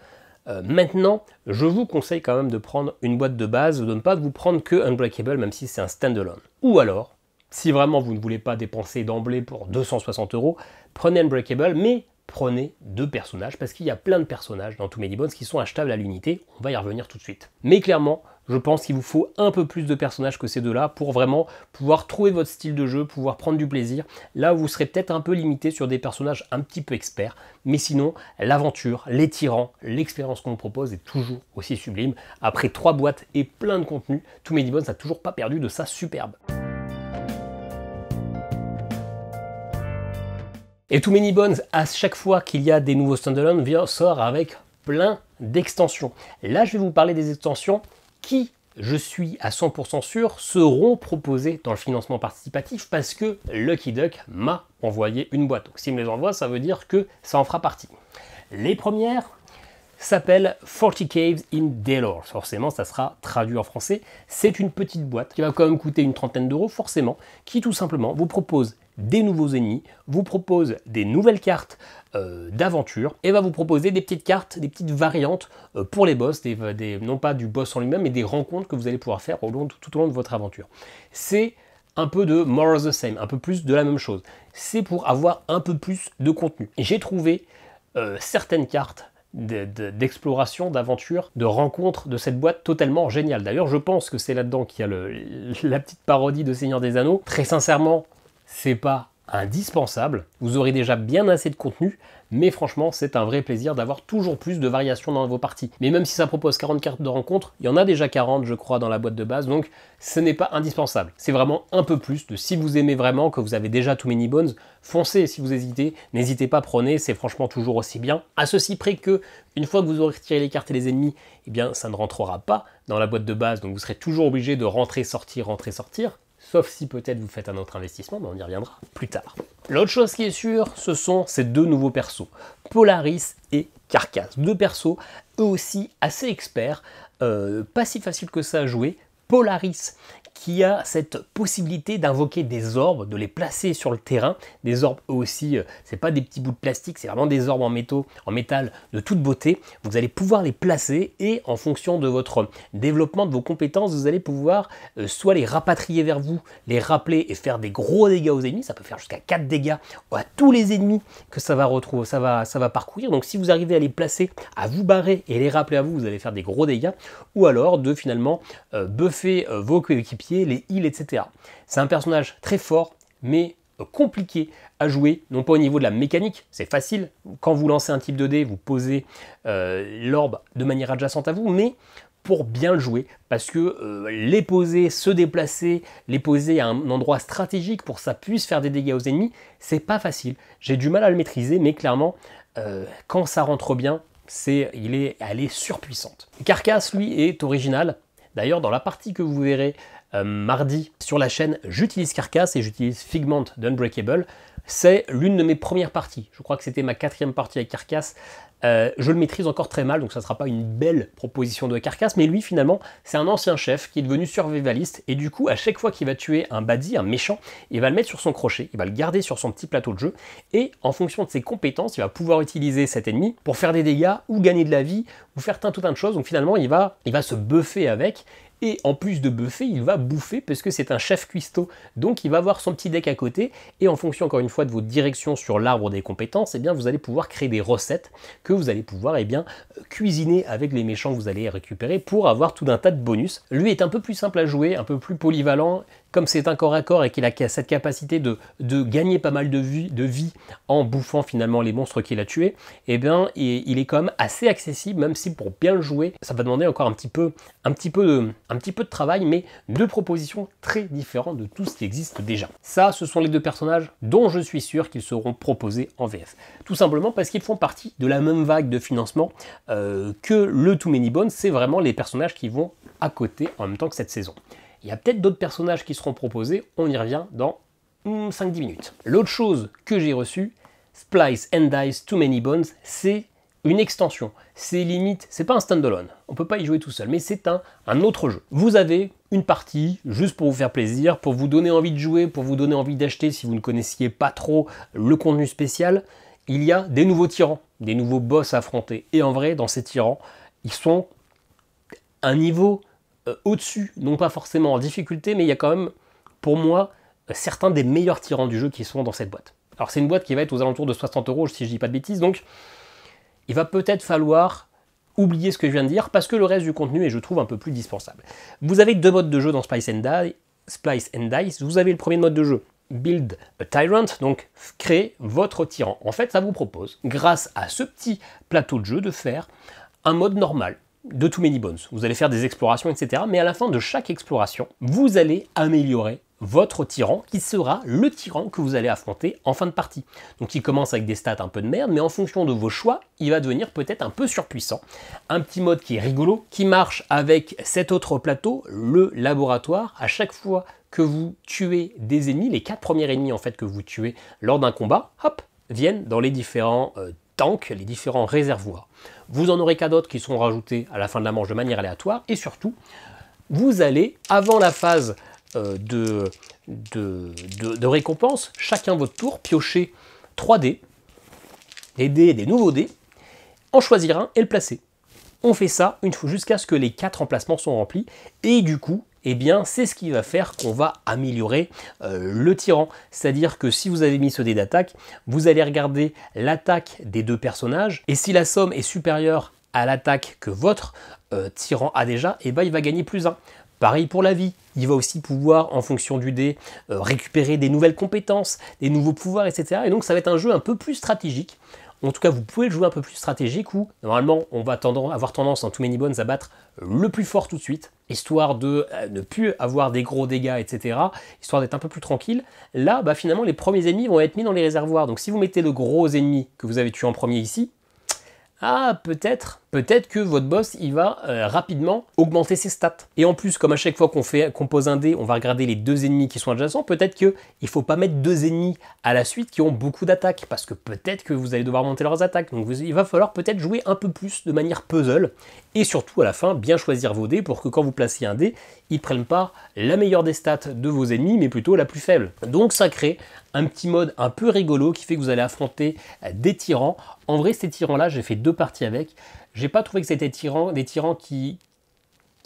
maintenant, je vous conseille quand même de prendre une boîte de base, de ne pas vous prendre que Unbreakable, même si c'est un standalone. Ou alors, si vraiment vous ne voulez pas dépenser d'emblée pour 260 €, prenez Unbreakable, mais prenez 2 personnages, parce qu'il y a plein de personnages dans Too Many Bones qui sont achetables à l'unité. On va y revenir tout de suite. Mais clairement, je pense qu'il vous faut un peu plus de personnages que ces deux-là pour vraiment pouvoir trouver votre style de jeu, pouvoir prendre du plaisir. Là, vous serez peut-être un peu limité sur des personnages un petit peu experts, mais sinon, l'aventure, les tyrans, l'expérience qu'on vous propose est toujours aussi sublime. Après 3 boîtes et plein de contenu, Too Many Bones n'a toujours pas perdu de sa superbe. Et Too Many Bones, à chaque fois qu'il y a des nouveaux standalone, sort avec plein d'extensions. Là, je vais vous parler des extensions qui, je suis à 100% sûr, seront proposées dans le financement participatif parce que Lucky Duck m'a envoyé une boîte. Donc s'il me les envoie, ça veut dire que ça en fera partie. Les premières s'appellent 40 Caves in Daylor. Forcément, ça sera traduit en français. C'est une petite boîte qui va quand même coûter une trentaine d'euros, forcément, qui tout simplement vous propose des nouveaux ennemis, vous propose des nouvelles cartes d'aventure et va vous proposer des petites cartes, des petites variantes pour les boss, non pas du boss en lui-même, mais des rencontres que vous allez pouvoir faire tout au long de votre aventure. C'est un peu de more of the same, un peu plus de la même chose. C'est pour avoir un peu plus de contenu. Et j'ai trouvé certaines cartes d'exploration, d'aventure, de rencontre de cette boîte totalement géniale. D'ailleurs, je pense que c'est là-dedans qu'il y a la petite parodie de Seigneur des Anneaux. Très sincèrement, c'est pas indispensable, vous aurez déjà bien assez de contenu, mais franchement c'est un vrai plaisir d'avoir toujours plus de variations dans vos parties. Mais même si ça propose 40 cartes de rencontre, il y en a déjà 40 je crois dans la boîte de base, donc ce n'est pas indispensable. C'est vraiment un peu plus de si vous aimez vraiment, que vous avez déjà Too Many Bones, foncez. Si vous hésitez, n'hésitez pas, prenez, c'est franchement toujours aussi bien. À ceci près que, une fois que vous aurez retiré les cartes et les ennemis, eh bien ça ne rentrera pas dans la boîte de base, donc vous serez toujours obligé de rentrer, sortir, sauf si peut-être vous faites un autre investissement, mais on y reviendra plus tard. L'autre chose qui est sûre, ce sont ces deux nouveaux persos, Polaris et Carcasse. Deux persos, eux aussi assez experts, pas si facile que ça à jouer. Polaris, qui a cette possibilité d'invoquer des orbes, de les placer sur le terrain. Des orbes eux aussi, c'est pas des petits bouts de plastique, c'est vraiment des orbes en métal de toute beauté. Vous allez pouvoir les placer et en fonction de votre développement, de vos compétences, vous allez pouvoir soit les rapatrier vers vous, les rappeler et faire des gros dégâts aux ennemis. Ça peut faire jusqu'à 4 dégâts à tous les ennemis que ça va retrouver, ça va parcourir. Donc si vous arrivez à les placer, à vous barrer et les rappeler à vous, vous allez faire des gros dégâts. Ou alors de finalement buffer vos coéquipiers, les heals, etc. C'est un personnage très fort, mais compliqué à jouer, non pas au niveau de la mécanique, c'est facile, quand vous lancez un type de dé, vous posez l'orbe de manière adjacente à vous, mais pour bien le jouer, parce que les poser, se déplacer, les poser à un endroit stratégique pour que ça puisse faire des dégâts aux ennemis, c'est pas facile. J'ai du mal à le maîtriser, mais clairement, quand ça rentre bien, elle est surpuissante. Carcasse, lui, est original. D'ailleurs, dans la partie que vous verrez mardi sur la chaîne, j'utilise Carcasse et j'utilise Figment d'Unbreakable. C'est l'une de mes premières parties. Je crois que c'était ma 4e partie avec Carcasse. Je le maîtrise encore très mal, donc ça ne sera pas une belle proposition de Carcasse, mais lui finalement c'est un ancien chef qui est devenu survivaliste et du coup à chaque fois qu'il va tuer un baddie, un méchant, il va le mettre sur son crochet, il va le garder sur son petit plateau de jeu et en fonction de ses compétences il va pouvoir utiliser cet ennemi pour faire des dégâts ou gagner de la vie ou faire tout un tas de choses. Donc finalement il va se buffer avec. Et en plus de buffer, il va bouffer parce que c'est un chef cuistot. Donc il va avoir son petit deck à côté et en fonction encore une fois de vos directions sur l'arbre des compétences, eh bien, vous allez pouvoir créer des recettes que vous allez pouvoir cuisiner avec les méchants que vous allez récupérer pour avoir tout un tas de bonus. Lui est un peu plus simple à jouer, un peu plus polyvalent. Comme c'est un corps à corps et qu'il a cette capacité de gagner pas mal de vie en bouffant finalement les monstres qu'il a tués, eh bien il est quand même assez accessible, même si pour bien le jouer, ça va demander encore un petit peu de travail, mais deux propositions très différentes de tout ce qui existe déjà. Ça, ce sont les deux personnages dont je suis sûr qu'ils seront proposés en VF. Tout simplement parce qu'ils font partie de la même vague de financement que le Too Many Bones. C'est vraiment les personnages qui vont à côté en même temps que cette saison. Il y a peut-être d'autres personnages qui seront proposés, on y revient dans 5-10 minutes. L'autre chose que j'ai reçue, Splice and Dice Too Many Bones, c'est une extension. C'est limite, c'est pas un standalone, on peut pas y jouer tout seul, mais c'est un autre jeu. Vous avez une partie, juste pour vous faire plaisir, pour vous donner envie de jouer, pour vous donner envie d'acheter si vous ne connaissiez pas trop le contenu spécial. Il y a des nouveaux tyrans, des nouveaux boss à affronter. Et en vrai, dans ces tyrans, ils sont un niveau au-dessus, non pas forcément en difficulté, mais il y a quand même, pour moi, certains des meilleurs tyrans du jeu qui sont dans cette boîte. Alors c'est une boîte qui va être aux alentours de 60 € si je dis pas de bêtises, donc il va peut-être falloir oubliez ce que je viens de dire parce que le reste du contenu est, je trouve, un peu plus dispensable. Vous avez 2 modes de jeu dans Splice and Dice. Vous avez le premier mode de jeu, Build a Tyrant, donc créer votre tyran. En fait, ça vous propose, grâce à ce petit plateau de jeu, de faire un mode normal de Too Many Bones. Vous allez faire des explorations, etc. Mais à la fin de chaque exploration, vous allez améliorer votre tyran, qui sera le tyran que vous allez affronter en fin de partie. Donc il commence avec des stats un peu de merde, mais en fonction de vos choix, il va devenir peut-être un peu surpuissant. Un petit mode qui est rigolo, qui marche avec cet autre plateau, le laboratoire. À chaque fois que vous tuez des ennemis, les 4 premiers ennemis en fait que vous tuez lors d'un combat, hop, viennent dans les différents tanks, les différents réservoirs. Vous en aurez qu'à d'autres qui sont rajoutés à la fin de la manche de manière aléatoire, et surtout, vous allez, avant la phase de récompense, chacun votre tour, piocher 3 dés, des dés, des nouveaux dés, en choisir un et le placer. On fait ça une fois jusqu'à ce que les 4 emplacements sont remplis, et du coup, eh bien, c'est ce qui va faire qu'on va améliorer le tyran. C'est-à-dire que si vous avez mis ce dé d'attaque, vous allez regarder l'attaque des 2 personnages, et si la somme est supérieure à l'attaque que votre tyran a déjà, eh ben, il va gagner +1. Pareil pour la vie, il va aussi pouvoir, en fonction du dé, récupérer des nouvelles compétences, des nouveaux pouvoirs, etc. Et donc ça va être un jeu un peu plus stratégique. En tout cas, vous pouvez le jouer un peu plus stratégique où, normalement, on va avoir tendance en Too Many Bones à battre le plus fort tout de suite, histoire de ne plus avoir des gros dégâts, etc., histoire d'être un peu plus tranquille. Là, bah, finalement, les premiers ennemis vont être mis dans les réservoirs. Donc si vous mettez le gros ennemi que vous avez tué en premier ici, ah, peut-être que votre boss, il va rapidement augmenter ses stats. Et en plus, comme à chaque fois qu'on pose un dé, on va regarder les 2 ennemis qui sont adjacents, peut-être qu'il ne faut pas mettre 2 ennemis à la suite qui ont beaucoup d'attaques, parce que peut-être que vous allez devoir monter leurs attaques. Donc il va falloir peut-être jouer un peu plus de manière puzzle, et surtout à la fin, bien choisir vos dés pour que quand vous placez un dé, ils ne prennent pas la meilleure des stats de vos ennemis, mais plutôt la plus faible. Donc ça crée un petit mode un peu rigolo qui fait que vous allez affronter des tyrans. En vrai, ces tyrans-là, j'ai fait 2 parties avec. J'ai pas trouvé que c'était des tyrans qui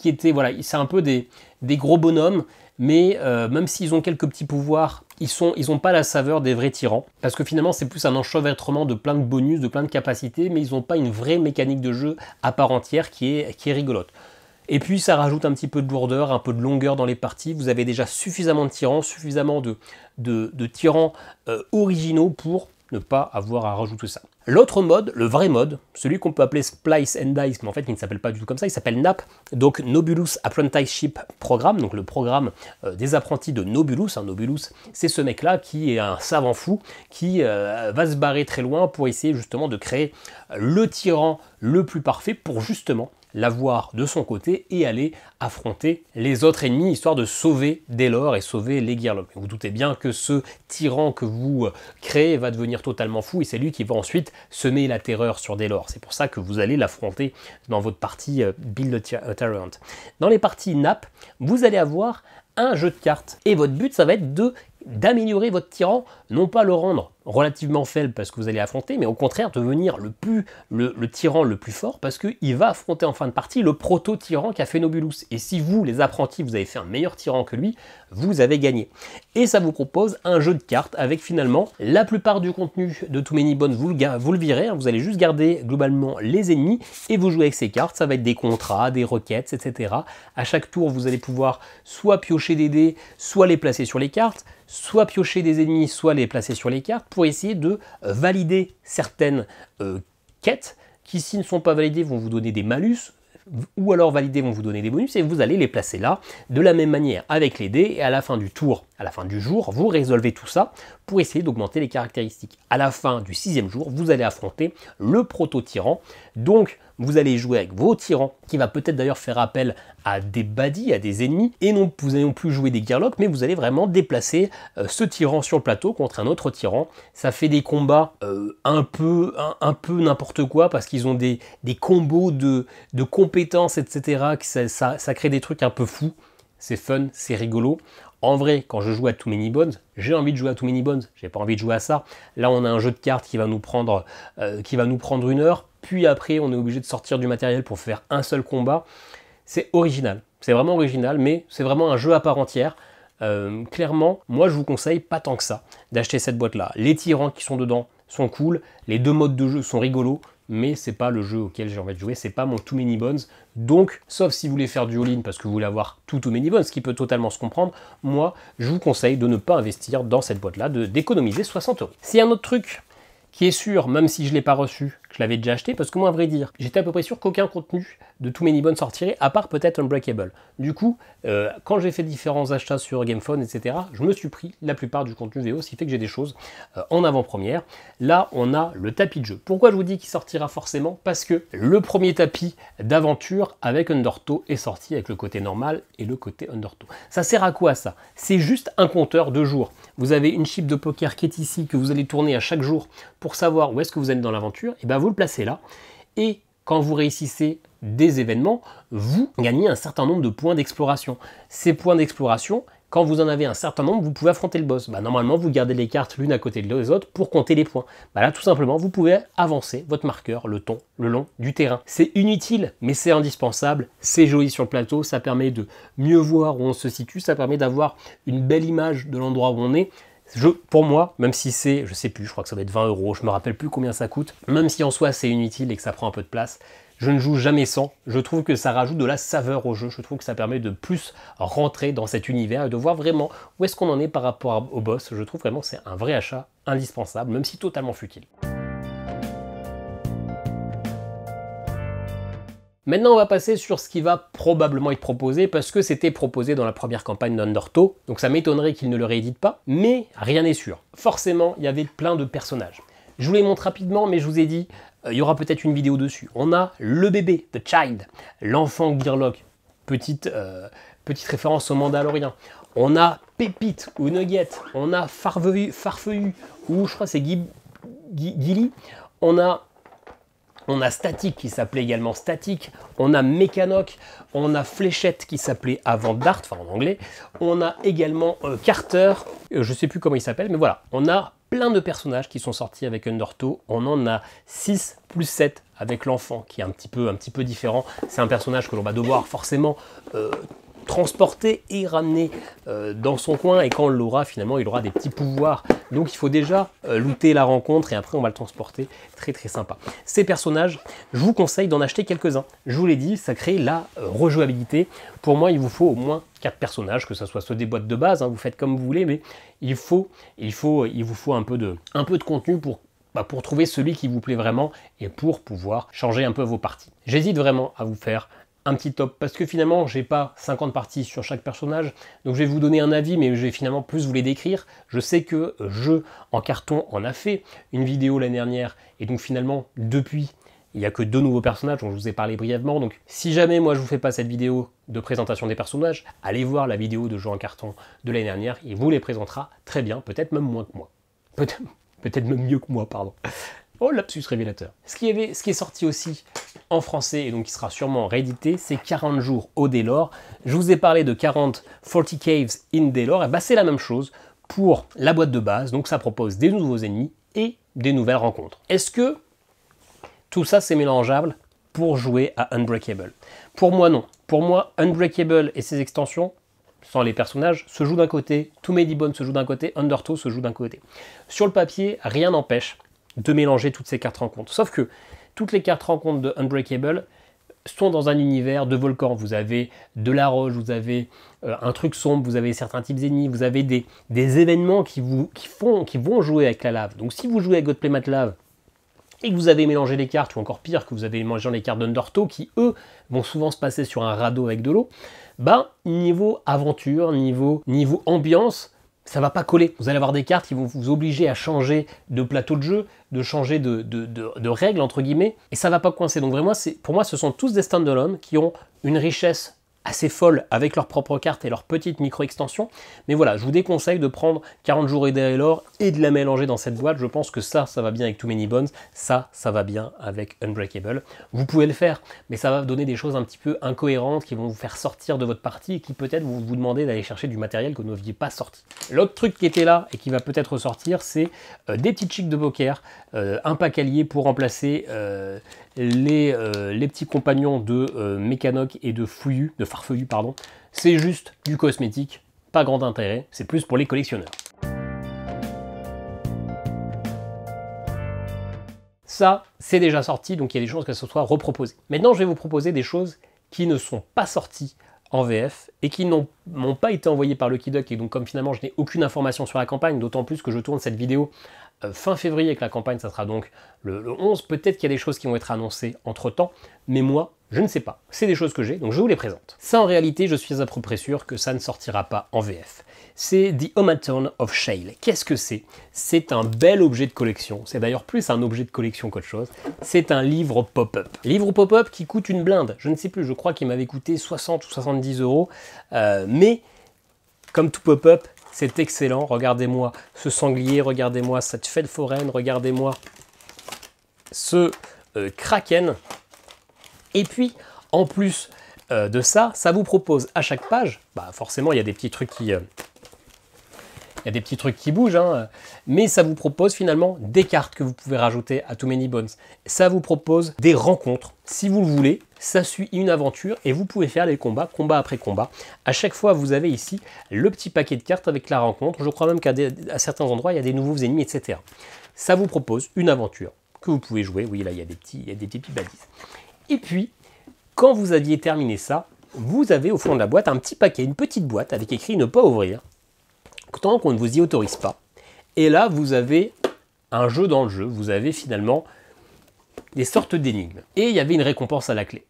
étaient, voilà, c'est un peu des gros bonhommes, mais même s'ils ont quelques petits pouvoirs, ils n'ont pas la saveur des vrais tyrans. Parce que finalement, c'est plus un enchevêtrement de plein de bonus, de plein de capacités, mais ils n'ont pas une vraie mécanique de jeu à part entière qui est rigolote. Et puis ça rajoute un petit peu de lourdeur, un peu de longueur dans les parties. Vous avez déjà suffisamment de tyrans, suffisamment de tyrans originaux pour ne pas avoir à rajouter ça. L'autre mode, le vrai mode, celui qu'on peut appeler Splice and Dice, mais en fait il ne s'appelle pas du tout comme ça, il s'appelle NAP, donc Nobulus Apprenticeship Program, donc le programme des apprentis de Nobulus. Nobulus, c'est ce mec-là qui est un savant fou, qui va se barrer très loin pour essayer justement de créer le tyran le plus parfait pour justement l'avoir de son côté et aller affronter les autres ennemis, histoire de sauver Daylor et sauver les Gearlocs. Vous doutez bien que ce tyran que vous créez va devenir totalement fou et c'est lui qui va ensuite semer la terreur sur Daylor. C'est pour ça que vous allez l'affronter dans votre partie Build a Tyrant. Dans les parties NAP, vous allez avoir un jeu de cartes et votre but, ça va être d'améliorer votre tyran, non pas le rendre relativement faible parce que vous allez affronter, mais au contraire devenir le tyran le plus fort parce qu'il va affronter en fin de partie le proto-tyran qu'a fait Nobulus. Et si vous, les apprentis, vous avez fait un meilleur tyran que lui, vous avez gagné. Et ça vous propose un jeu de cartes avec finalement la plupart du contenu de Too Many Bones, vous le virez, hein, vous allez juste garder globalement les ennemis et vous jouez avec ces cartes, ça va être des contrats, des requêtes, etc. À chaque tour, vous allez pouvoir soit piocher des dés, soit les placer sur les cartes, soit piocher des ennemis, soit les placer sur les cartes pour essayer de valider certaines quêtes qui, s'ils ne sont pas validées, vont vous donner des malus, ou alors validés vont vous donner des bonus, et vous allez les placer là, de la même manière avec les dés, et à la fin du tour, à la fin du jour, vous résolvez tout ça pour essayer d'augmenter les caractéristiques. À la fin du 6e jour, vous allez affronter le proto-tyran, donc vous allez jouer avec vos tyrans, qui va peut-être d'ailleurs faire appel à des baddies, à des ennemis, et non, vous n'allez non plus jouer des Gearlocs, mais vous allez vraiment déplacer ce tyran sur le plateau contre un autre tyran. Ça fait des combats un peu n'importe quoi, parce qu'ils ont des combos de compétences, etc. Ça crée des trucs un peu fous. C'est fun, c'est rigolo. En vrai, quand je joue à Too Many Bones, j'ai envie de jouer à Too Many Bones, j'ai pas envie de jouer à ça. Là, on a un jeu de cartes qui va nous prendre 1 heure, puis après, on est obligé de sortir du matériel pour faire un seul combat. C'est original, c'est vraiment original, mais c'est vraiment un jeu à part entière. Clairement, moi, je vous conseille pas tant que ça d'acheter cette boîte-là. Les tyrans qui sont dedans sont cool, les 2 modes de jeu sont rigolos, mais c'est pas le jeu auquel j'ai envie de jouer, c'est pas mon Too Many Bones. Donc, sauf si vous voulez faire du all-in parce que vous voulez avoir tout Too Many Bones, ce qui peut totalement se comprendre, moi, je vous conseille de ne pas investir dans cette boîte-là, d'économiser 60 €. S'il y a un autre truc qui est sûr, même si je ne l'ai pas reçu, que je l'avais déjà acheté, parce que moi, à vrai dire, j'étais à peu près sûr qu'aucun contenu de Too Many Bones sortirait, à part peut-être Unbreakable. Du coup, quand j'ai fait différents achats sur Gamephone, etc., je me suis pris la plupart du contenu VO, ce qui fait que j'ai des choses en avant-première. Là, on a le tapis de jeu. Pourquoi je vous dis qu'il sortira forcément? Parce que le premier tapis d'aventure avec Undertow est sorti avec le côté normal et le côté Undertow. Ça sert à quoi ça? C'est juste un compteur de jours. Vous avez une chip de poker qui est ici, que vous allez tourner à chaque jour pour savoir où est-ce que vous êtes dans l'aventure, et bien vous le placez là, et quand vous réussissez des événements, vous gagnez un certain nombre de points d'exploration. Ces points d'exploration, quand vous en avez un certain nombre, vous pouvez affronter le boss. Normalement, vous gardez les cartes l'une à côté des autres pour compter les points. Là, tout simplement, vous pouvez avancer votre marqueur le long du terrain. C'est inutile, mais c'est indispensable. C'est joli sur le plateau, ça permet de mieux voir où on se situe, ça permet d'avoir une belle image de l'endroit où on est. Pour moi, même si c'est, je sais plus, je crois que ça va être 20 €, je me rappelle plus combien ça coûte, même si en soi c'est inutile et que ça prend un peu de place, je ne joue jamais sans. Je trouve que ça rajoute de la saveur au jeu, je trouve que ça permet de plus rentrer dans cet univers et de voir vraiment où est-ce qu'on en est par rapport au boss. Je trouve vraiment que c'est un vrai achat indispensable, même si totalement futile. Maintenant, on va passer sur ce qui va probablement être proposé, parce que c'était proposé dans la première campagne d'Undertow, donc ça m'étonnerait qu'ils ne le rééditent pas, mais rien n'est sûr. Forcément, il y avait plein de personnages. Je vous les montre rapidement, mais je vous ai dit, il y aura peut-être une vidéo dessus. On a le bébé, The Child, l'enfant Gearlock, petite référence au Mandalorien. On a Pépite ou Nugget, on a Farfeuillu, ou je crois que c'est Gilly, on a Static qui s'appelait également Static, on a Mécanoc, on a Fléchette qui s'appelait avant Dart, enfin en anglais, on a également Carter, je sais plus comment il s'appelle, mais voilà, on a plein de personnages qui sont sortis avec Undertow, on en a 6 plus 7 avec l'enfant qui est un petit peu différent, c'est un personnage que l'on va devoir forcément transporter et ramener dans son coin, et quand on l'aura, finalement il aura des petits pouvoirs, donc il faut déjà looter la rencontre et après on va le transporter. Très très sympa. Ces personnages, je vous conseille d'en acheter quelques-uns. Je vous l'ai dit, ça crée la rejouabilité. Pour moi, il vous faut au moins 4 personnages, que ce soit ceux des boîtes de base, hein, vous faites comme vous voulez, mais il vous faut un peu de contenu pour trouver celui qui vous plaît vraiment et pour pouvoir changer un peu vos parties. J'hésite vraiment à vous faire un petit top, parce que finalement j'ai pas 50 parties sur chaque personnage, donc je vais vous donner un avis, mais je vais finalement plus vous les décrire. Je sais que Jeu en carton en a fait une vidéo l'année dernière, et donc finalement depuis il n'y a que 2 nouveaux personnages dont je vous ai parlé brièvement, donc si jamais moi je vous fais pas cette vidéo de présentation des personnages, allez voir la vidéo de Jeu en carton de l'année dernière, il vous les présentera très bien, peut-être même moins que moi, peut-être même mieux que moi, pardon. Oh, lapsus révélateur. Ce qui est sorti aussi en français, et donc qui sera sûrement réédité, c'est 40 jours au Daylore. Je vous ai parlé de 40 Caves in Daylore, et c'est la même chose pour la boîte de base, donc ça propose des nouveaux ennemis et des nouvelles rencontres. Est-ce que tout ça c'est mélangeable pour jouer à Unbreakable? Pour moi non. Pour moi, Unbreakable et ses extensions, sans les personnages, se jouent d'un côté, Too Many Bones se joue d'un côté, Undertow se joue d'un côté. Sur le papier, rien n'empêche de mélanger toutes ces cartes rencontres. Sauf que toutes les cartes rencontres de Unbreakable sont dans un univers de volcan. Vous avez de la roche, vous avez un truc sombre, vous avez certains types d'ennemis, vous avez des événements qui vont jouer avec la lave. Donc si vous jouez avec Godplay Mat Lave et que vous avez mélangé les cartes, ou encore pire, que vous avez mélangé les cartes d'Undertow, qui eux vont souvent se passer sur un radeau avec de l'eau, niveau aventure, niveau ambiance, ça va pas coller. Vous allez avoir des cartes qui vont vous obliger à changer de plateau de jeu, de changer de règles, entre guillemets, et ça va pas coincer. Donc vraiment, pour moi, ce sont tous des stand-alone qui ont une richesse assez folle avec leurs propres cartes et leurs petites micro-extensions. Mais voilà, je vous déconseille de prendre 40 jours et Daylore et de la mélanger dans cette boîte. Je pense que ça va bien avec Too Many Bones, ça va bien avec Unbreakable. Vous pouvez le faire, mais ça va donner des choses un petit peu incohérentes qui vont vous faire sortir de votre partie et qui peut-être vous demander d'aller chercher du matériel que vous n'aviez pas sorti. L'autre truc qui était là et qui va peut-être ressortir, c'est des petites chics de poker, un pack allié pour remplacer les petits compagnons de Mécanoc et de Farfeuillu, pardon. C'est juste du cosmétique, pas grand intérêt, c'est plus pour les collectionneurs. Ça, c'est déjà sorti, donc il y a des chances que ce soit reproposé. Maintenant, je vais vous proposer des choses qui ne sont pas sorties en VF et qui m'ont pas été envoyées par Lucky Duck, et donc comme finalement je n'ai aucune information sur la campagne, d'autant plus que je tourne cette vidéo fin février et que la campagne, ça sera donc le 11, peut-être qu'il y a des choses qui vont être annoncées entre-temps, mais moi, je ne sais pas. C'est des choses que j'ai, donc je vous les présente. Ça, en réalité, je suis à peu près sûr que ça ne sortira pas en VF. C'est The Automaton of Shale. Qu'est-ce que c'est? C'est un bel objet de collection. C'est d'ailleurs plus un objet de collection qu'autre chose. C'est un livre pop-up. Livre pop-up qui coûte une blinde. Je ne sais plus, je crois qu'il m'avait coûté 60 ou 70 euros. Mais, comme tout pop-up, c'est excellent. Regardez-moi ce sanglier, regardez-moi cette fête foraine, regardez-moi ce kraken. Et puis, en plus de ça, ça vous propose à chaque page, forcément il y a des petits trucs qui bougent, hein, mais ça vous propose finalement des cartes que vous pouvez rajouter à Too Many Bones. Ça vous propose des rencontres, si vous le voulez. Ça suit une aventure et vous pouvez faire les combats, combat après combat. À chaque fois, vous avez ici le petit paquet de cartes avec la rencontre. Je crois même qu'à certains endroits, il y a des nouveaux ennemis, etc. Ça vous propose une aventure que vous pouvez jouer. Oui, là, il y a des petites balises. Et puis, quand vous aviez terminé ça, vous avez au fond de la boîte un petit paquet, une petite boîte avec écrit « Ne pas ouvrir », tant qu'on ne vous y autorise pas. Et là, vous avez un jeu dans le jeu. Vous avez finalement des sortes d'énigmes. Et il y avait une récompense à la clé.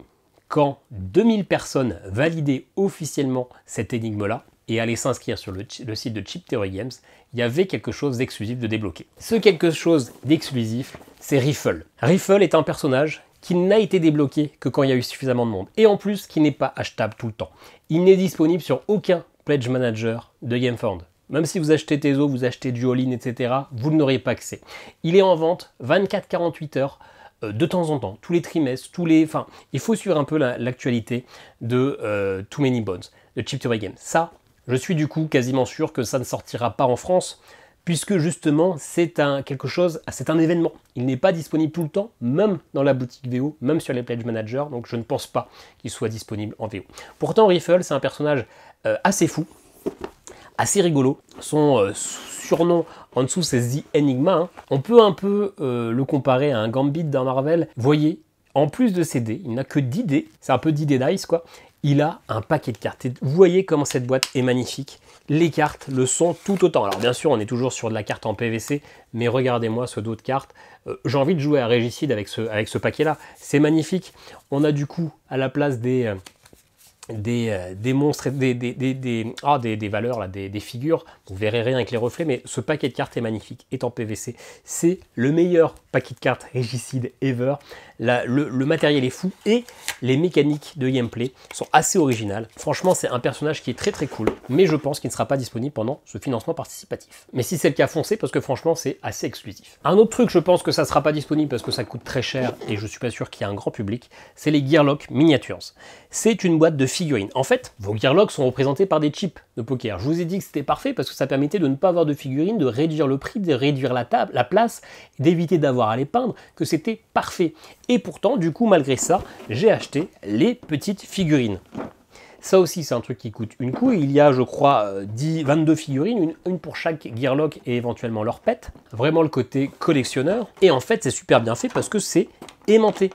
Quand 2000 personnes validaient officiellement cette énigme-là et allaient s'inscrire sur le site de Chip Theory Games, il y avait quelque chose d'exclusif de débloqué. Ce quelque chose d'exclusif, c'est Riffle. Riffle est un personnage qui n'a été débloqué que quand il y a eu suffisamment de monde. Et en plus, qui n'est pas achetable tout le temps. Il n'est disponible sur aucun Pledge Manager de GameFound. Même si vous achetez Tezo, vous achetez du All-in, etc., vous n'aurez pas accès. Il est en vente 24-48 heures de temps en temps, tous les trimestres, enfin, il faut suivre un peu l'actualité de Too Many Bones, de Chip Theory Games. Ça, je suis du coup quasiment sûr que ça ne sortira pas en France, puisque justement, c'est un événement. Il n'est pas disponible tout le temps, même dans la boutique VO, même sur les Pledge Managers, donc je ne pense pas qu'il soit disponible en VO. Pourtant, Riffle, c'est un personnage assez fou, assez rigolo. Son surnom en dessous, c'est The Enigma. Hein. On peut un peu le comparer à un Gambit d'un Marvel. Vous voyez, en plus de ses dés, il n'a que 10 dés. C'est un peu 10 dés dice, quoi. Il a un paquet de cartes. Et vous voyez comment cette boîte est magnifique. Les cartes le sont tout autant. Alors bien sûr, on est toujours sur de la carte en PVC, mais regardez-moi ce dos de cartes. J'ai envie de jouer à Régicide avec ce paquet-là. C'est magnifique. On a du coup, à la place des monstres, des valeurs, là, des figures, vous verrez rien avec les reflets, mais ce paquet de cartes est magnifique, est en PVC. C'est le meilleur paquet de cartes Régicide ever. Le matériel est fou et les mécaniques de gameplay sont assez originales. Franchement, c'est un personnage qui est très très cool, mais je pense qu'il ne sera pas disponible pendant ce financement participatif. Mais si c'est le cas, foncez, parce que franchement, c'est assez exclusif. Un autre truc, je pense que ça ne sera pas disponible parce que ça coûte très cher et je suis pas sûr qu'il y ait un grand public, c'est les Gearlock Miniatures. C'est une boîte de figurines. En fait, vos Gearlocks sont représentés par des chips de poker. Je vous ai dit que c'était parfait parce que ça permettait de ne pas avoir de figurines, de réduire le prix, de réduire la place, d'éviter d'avoir à les peindre, que c'était parfait. Et pourtant, du coup, malgré ça, j'ai acheté les petites figurines. Ça aussi, c'est un truc qui coûte une couille. Il y a, je crois, 22 figurines, une pour chaque Gearlock et éventuellement leur pet. Vraiment le côté collectionneur. Et en fait, c'est super bien fait parce que c'est aimanté.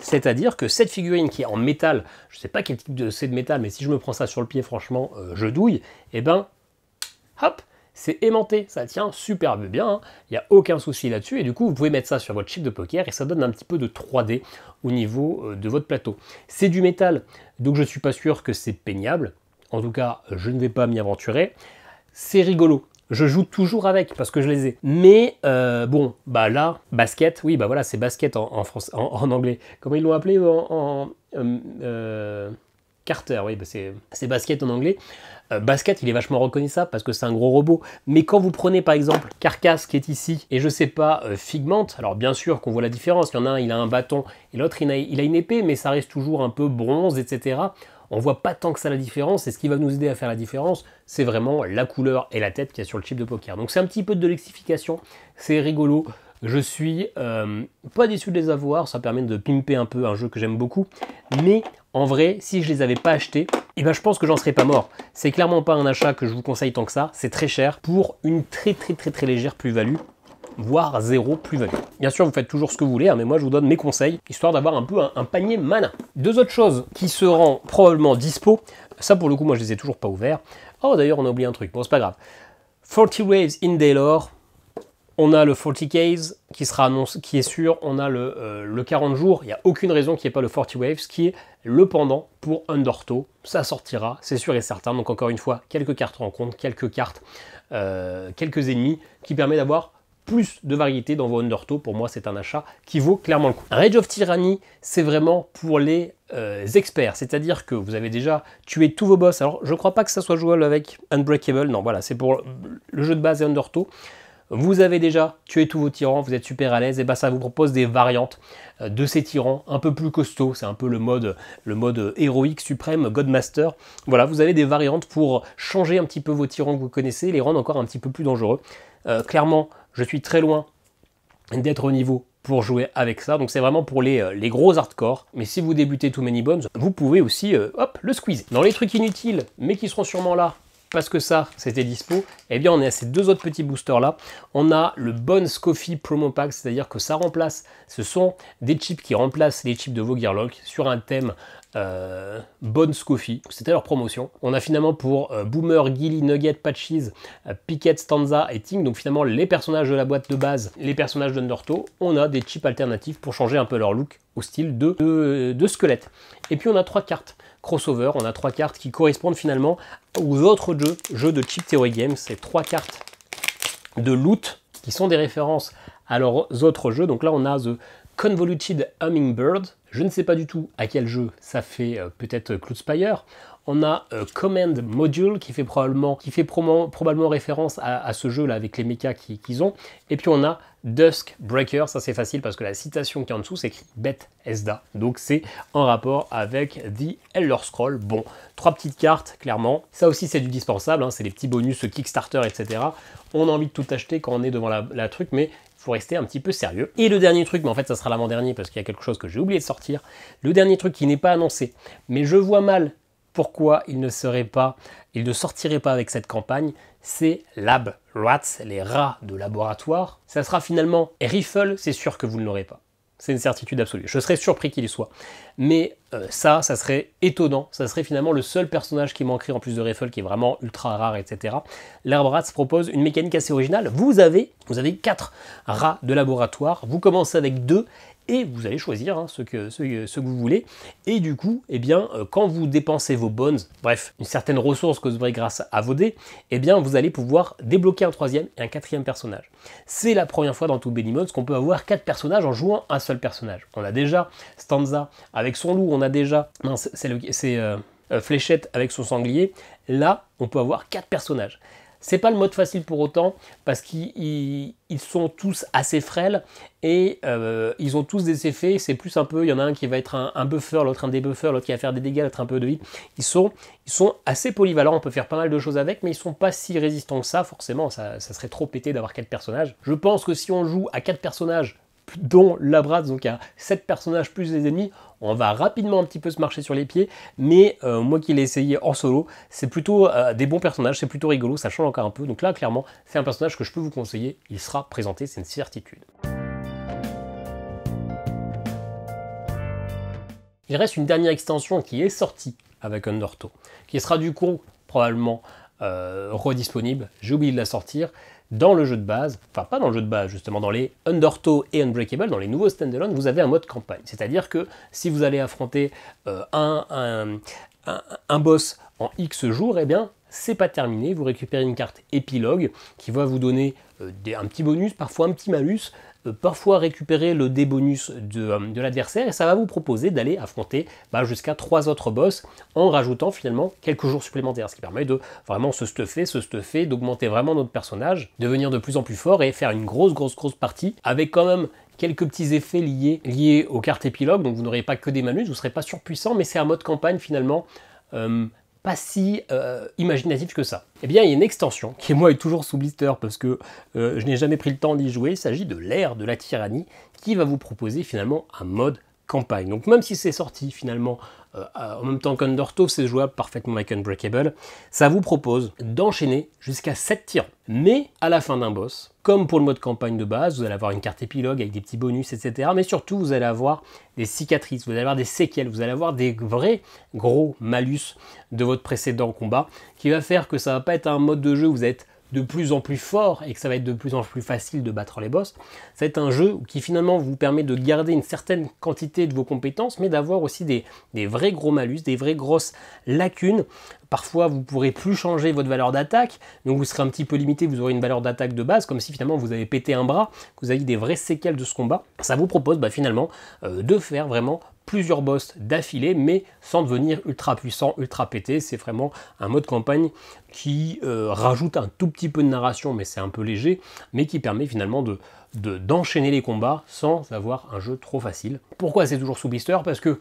C'est-à-dire que cette figurine qui est en métal, je ne sais pas quel type c'est de métal, mais si je me prends ça sur le pied, franchement, je douille, et ben, hop, c'est aimanté, ça tient super bien, hein. Il n'y a aucun souci là-dessus, et du coup, vous pouvez mettre ça sur votre chip de poker, et ça donne un petit peu de 3D au niveau de votre plateau. C'est du métal, donc je ne suis pas sûr que c'est peignable, en tout cas, je ne vais pas m'y aventurer. C'est rigolo. Je joue toujours avec parce que je les ai. Mais bon, là, basket, oui, voilà, c'est basket en anglais. Comment ils l'ont appelé Carter, oui, c'est basket en anglais. Basket, il est vachement reconnaissable parce que c'est un gros robot. Mais quand vous prenez par exemple Carcass qui est ici, et je sais pas, Figment, alors bien sûr qu'on voit la différence. Il y en a un, il a un bâton, et l'autre, il a une épée, mais ça reste toujours un peu bronze, etc. On voit pas tant que ça la différence, et ce qui va nous aider à faire la différence, c'est vraiment la couleur et la tête qu'il y a sur le chip de poker. Donc c'est un petit peu de lexification, c'est rigolo. Je suis pas déçu de les avoir, ça permet de pimper un peu un jeu que j'aime beaucoup. Mais en vrai, si je les avais pas achetés, eh ben je pense que j'en serais pas mort. C'est clairement pas un achat que je vous conseille tant que ça, c'est très cher pour une très légère plus-value. voire 0 plus-value. Bien sûr, vous faites toujours ce que vous voulez, hein, mais moi je vous donne mes conseils, histoire d'avoir un peu un panier malin. Deux autres choses qui seront probablement dispo, ça pour le coup moi je les ai toujours pas ouverts. Oh d'ailleurs on a oublié un truc, bon c'est pas grave. 40 Waves in Daylor, on a le 40 Case qui sera annoncé, qui est sûr, on a le 40 jours, il n'y a aucune raison qu'il n'y ait pas le 40 Waves, qui est le pendant pour Undertow, ça sortira, c'est sûr et certain, donc encore une fois, quelques cartes rencontres, quelques cartes, quelques ennemis, qui permet d'avoir plus de variété dans vos Undertow. Pour moi c'est un achat qui vaut clairement le coup. Rage of Tyranny, c'est vraiment pour les experts, c'est-à-dire que vous avez déjà tué tous vos boss. Alors je crois pas que ça soit jouable avec Unbreakable, non voilà, c'est pour le jeu de base et Undertow. Vous avez déjà tué tous vos tyrans, vous êtes super à l'aise, et ben ça vous propose des variantes de ces tyrans un peu plus costauds. C'est un peu le mode héroïque suprême, Godmaster. Voilà, vous avez des variantes pour changer un petit peu vos tyrans que vous connaissez, les rendre encore un petit peu plus dangereux. Clairement, je suis très loin d'être au niveau pour jouer avec ça, donc c'est vraiment pour les gros hardcore. Mais si vous débutez Too Many Bones, vous pouvez aussi hop, le squeezer. Dans les trucs inutiles, mais qui seront sûrement là, parce que ça, c'était dispo, eh bien on est à ces deux autres petits boosters là. On a le Bones Coffee Promo Pack, c'est-à-dire que ça remplace, ce sont des chips qui remplacent les chips de vos Gearlock sur un thème Bones Coffee, c'était leur promotion. On a finalement pour Boomer, Gilly, Nugget, Patches, Picket, Stanza et Ting, donc finalement les personnages de la boîte de base, les personnages d'Undertow, on a des chips alternatifs pour changer un peu leur look au style de squelette. Et puis on a 3 cartes crossover, on a 3 cartes qui correspondent finalement aux autres jeux de Chip Theory Games, c'est 3 cartes de loot qui sont des références à leurs autres jeux. Donc là on a The Convoluted Hummingbird, je ne sais pas du tout à quel jeu ça fait, peut-être Cloudspire. On a Command Module qui fait probablement référence à ce jeu là avec les mechas qu'ils ont. Et puis on a Dusk Breaker, ça c'est facile parce que la citation qui est en dessous c'est écrit Beth Esda. Donc c'est en rapport avec The Elder Scroll. Bon, 3 petites cartes clairement. Ça aussi c'est du dispensable, hein, c'est les petits bonus Kickstarter, etc. On a envie de tout acheter quand on est devant la truc, mais il faut rester un petit peu sérieux. Et le dernier truc, mais en fait ça sera l'avant-dernier parce qu'il y a quelque chose que j'ai oublié de sortir. Le dernier truc qui n'est pas annoncé, mais je vois mal pourquoi il ne sortirait pas avec cette campagne, c'est Lab Rats, les rats de laboratoire. Ça sera finalement Riffle, c'est sûr que vous ne l'aurez pas. C'est une certitude absolue. Je serais surpris qu'il y soit. Mais ça serait étonnant. Ça serait finalement le seul personnage qui manquerait en plus de Riffle, qui est vraiment ultra rare, etc. Lab Rats propose une mécanique assez originale. Vous avez 4 rats de laboratoire. Vous commencez avec 2. Et vous allez choisir hein, ce que vous voulez. Et du coup, eh bien, quand vous dépensez vos bones, bref, une certaine ressource que vous aurez grâce à vos dés, eh bien, vous allez pouvoir débloquer un 3e et un 4e personnage. C'est la première fois dans Too Many Bones qu'on peut avoir 4 personnages en jouant un seul personnage. On a déjà Stanza avec son loup, on a déjà Fléchette avec son sanglier. Là, on peut avoir 4 personnages. C'est pas le mode facile pour autant, parce qu'ils sont tous assez frêles et ils ont tous des effets. C'est plus un peu, il y en a un qui va être un buffer, l'autre un débuffer, l'autre qui va faire des dégâts, l'autre un peu de hit. Ils sont assez polyvalents, on peut faire pas mal de choses avec, mais ils sont pas si résistants que ça, forcément, ça serait trop pété d'avoir 4 personnages. Je pense que si on joue à 4 personnages, dont Labrat, donc à 7 personnages plus les ennemis, on va rapidement un petit peu se marcher sur les pieds, mais moi qui l'ai essayé en solo, c'est plutôt des bons personnages, c'est plutôt rigolo, ça change encore un peu, donc là clairement c'est un personnage que je peux vous conseiller, il sera présenté, c'est une certitude. Il reste une dernière extension qui est sortie avec Undertow, qui sera du coup probablement redisponible, j'ai oublié de la sortir, dans le jeu de base, enfin pas dans le jeu de base justement, dans les Undertow et Unbreakable, dans les nouveaux standalone, vous avez un mode campagne. C'est-à-dire que si vous allez affronter un boss en X jours, eh bien c'est pas terminé, vous récupérez une carte épilogue qui va vous donner un petit bonus, parfois un petit malus, parfois récupérer le débonus de l'adversaire, et ça va vous proposer d'aller affronter jusqu'à 3 autres boss en rajoutant finalement quelques jours supplémentaires, ce qui permet de vraiment se stuffer, d'augmenter vraiment notre personnage, devenir de plus en plus fort et faire une grosse partie avec quand même quelques petits effets liés aux cartes épilogues, donc vous n'aurez pas que des malus, vous ne serez pas surpuissant, mais c'est un mode campagne finalement pas si imaginatif que ça. Eh bien, il y a une extension qui, moi, est toujours sous blister parce que je n'ai jamais pris le temps d'y jouer. Il s'agit de l'ère de la tyrannie qui va vous proposer finalement un mode campagne. Donc même si c'est sorti finalement en même temps qu'Undertow, c'est jouable parfaitement avec Unbreakable, ça vous propose d'enchaîner jusqu'à 7 tyrans. Mais à la fin d'un boss, comme pour le mode campagne de base, vous allez avoir une carte épilogue avec des petits bonus, etc. Mais surtout, vous allez avoir des cicatrices, vous allez avoir des séquelles, vous allez avoir des vrais gros malus de votre précédent combat, qui va faire que ça va pas être un mode de jeu où vous êtes de plus en plus fort et que ça va être de plus en plus facile de battre les boss. Ça va être un jeu qui finalement vous permet de garder une certaine quantité de vos compétences, mais d'avoir aussi des vrais gros malus, des vraies grosses lacunes. Parfois, vous ne pourrez plus changer votre valeur d'attaque, donc vous serez un petit peu limité, vous aurez une valeur d'attaque de base, comme si finalement vous avez pété un bras, que vous avez des vraies séquelles de ce combat. Ça vous propose finalement de faire vraiment plusieurs boss d'affilée, mais sans devenir ultra puissant, ultra pété. C'est vraiment un mode campagne qui rajoute un tout petit peu de narration, mais c'est un peu léger, mais qui permet finalement d'enchaîner les combats sans avoir un jeu trop facile. Pourquoi c'est toujours sous blister? Parce que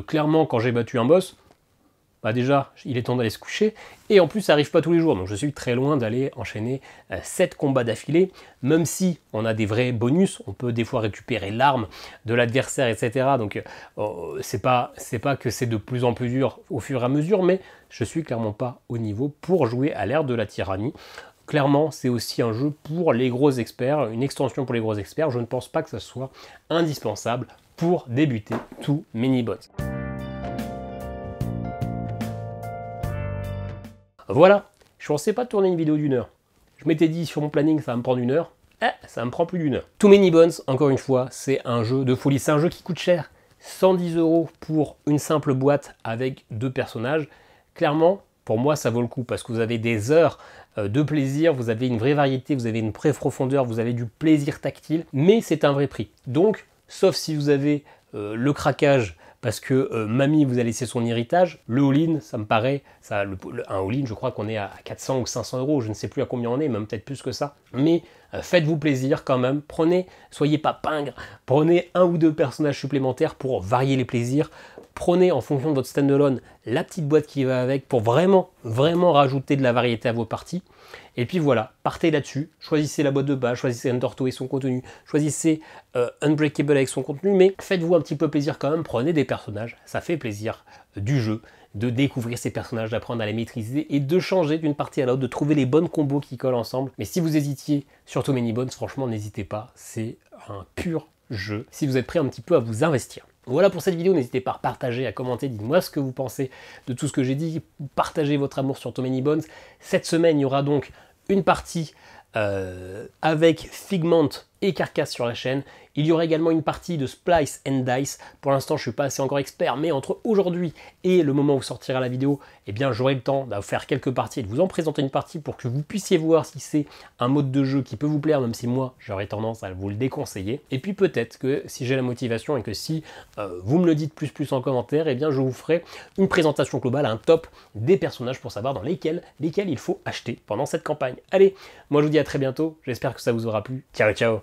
clairement, quand j'ai battu un boss, déjà, il est temps d'aller se coucher, et en plus, ça n'arrive pas tous les jours, donc je suis très loin d'aller enchaîner 7 combats d'affilée, même si on a des vrais bonus, on peut des fois récupérer l'arme de l'adversaire, etc. Donc, c'est pas que c'est de plus en plus dur au fur et à mesure, mais je suis clairement pas au niveau pour jouer à l'ère de la tyrannie. Clairement, c'est aussi un jeu pour les gros experts, une extension pour les gros experts. Je ne pense pas que ça soit indispensable pour débuter tout Minibots. Voilà, je pensais pas tourner une vidéo d'1 heure. Je m'étais dit sur mon planning ça va me prendre 1 heure. Ça me prend plus d'1 heure. Too Many Bones, encore une fois, c'est un jeu de folie. C'est un jeu qui coûte cher. 110 € pour une simple boîte avec 2 personnages. Clairement, pour moi, ça vaut le coup parce que vous avez des heures de plaisir, vous avez une vraie variété, vous avez une vraie profondeur, vous avez du plaisir tactile, mais c'est un vrai prix. Donc, sauf si vous avez le craquage, parce que mamie vous a laissé son héritage, le all-in, ça me paraît, un all-in, je crois qu'on est à 400 ou 500 €, je ne sais plus à combien on est, même peut-être plus que ça. Mais faites-vous plaisir quand même, soyez pas pingres, prenez 1 ou 2 personnages supplémentaires pour varier les plaisirs, prenez en fonction de votre standalone la petite boîte qui va avec pour vraiment rajouter de la variété à vos parties. Et puis voilà, partez là-dessus, choisissez la boîte de base, choisissez Undertow et son contenu, choisissez Unbreakable avec son contenu, mais faites-vous un petit peu plaisir quand même, prenez des personnages, ça fait plaisir du jeu, de découvrir ces personnages, d'apprendre à les maîtriser et de changer d'une partie à l'autre, de trouver les bonnes combos qui collent ensemble. Mais si vous hésitiez sur Too Many Bones, franchement n'hésitez pas, c'est un pur jeu, si vous êtes prêt un petit peu à vous investir. Voilà pour cette vidéo, n'hésitez pas à partager, à commenter, dites-moi ce que vous pensez de tout ce que j'ai dit, partagez votre amour sur Too Many Bones. Cette semaine, il y aura donc une partie avec Figment et Carcass sur la chaîne. Il y aura également une partie de Splice and Dice. Pour l'instant, je ne suis pas assez encore expert, mais entre aujourd'hui et le moment où sortira la vidéo, eh bien, j'aurai le temps de faire quelques parties et de vous en présenter une partie pour que vous puissiez voir si c'est un mode de jeu qui peut vous plaire, même si moi, j'aurais tendance à vous le déconseiller. Et puis peut-être que si j'ai la motivation et que si vous me le dites plus en commentaire, eh bien, je vous ferai une présentation globale, un top des personnages pour savoir dans lesquels il faut acheter pendant cette campagne. Allez, moi je vous dis à très bientôt, j'espère que ça vous aura plu. Ciao, ciao!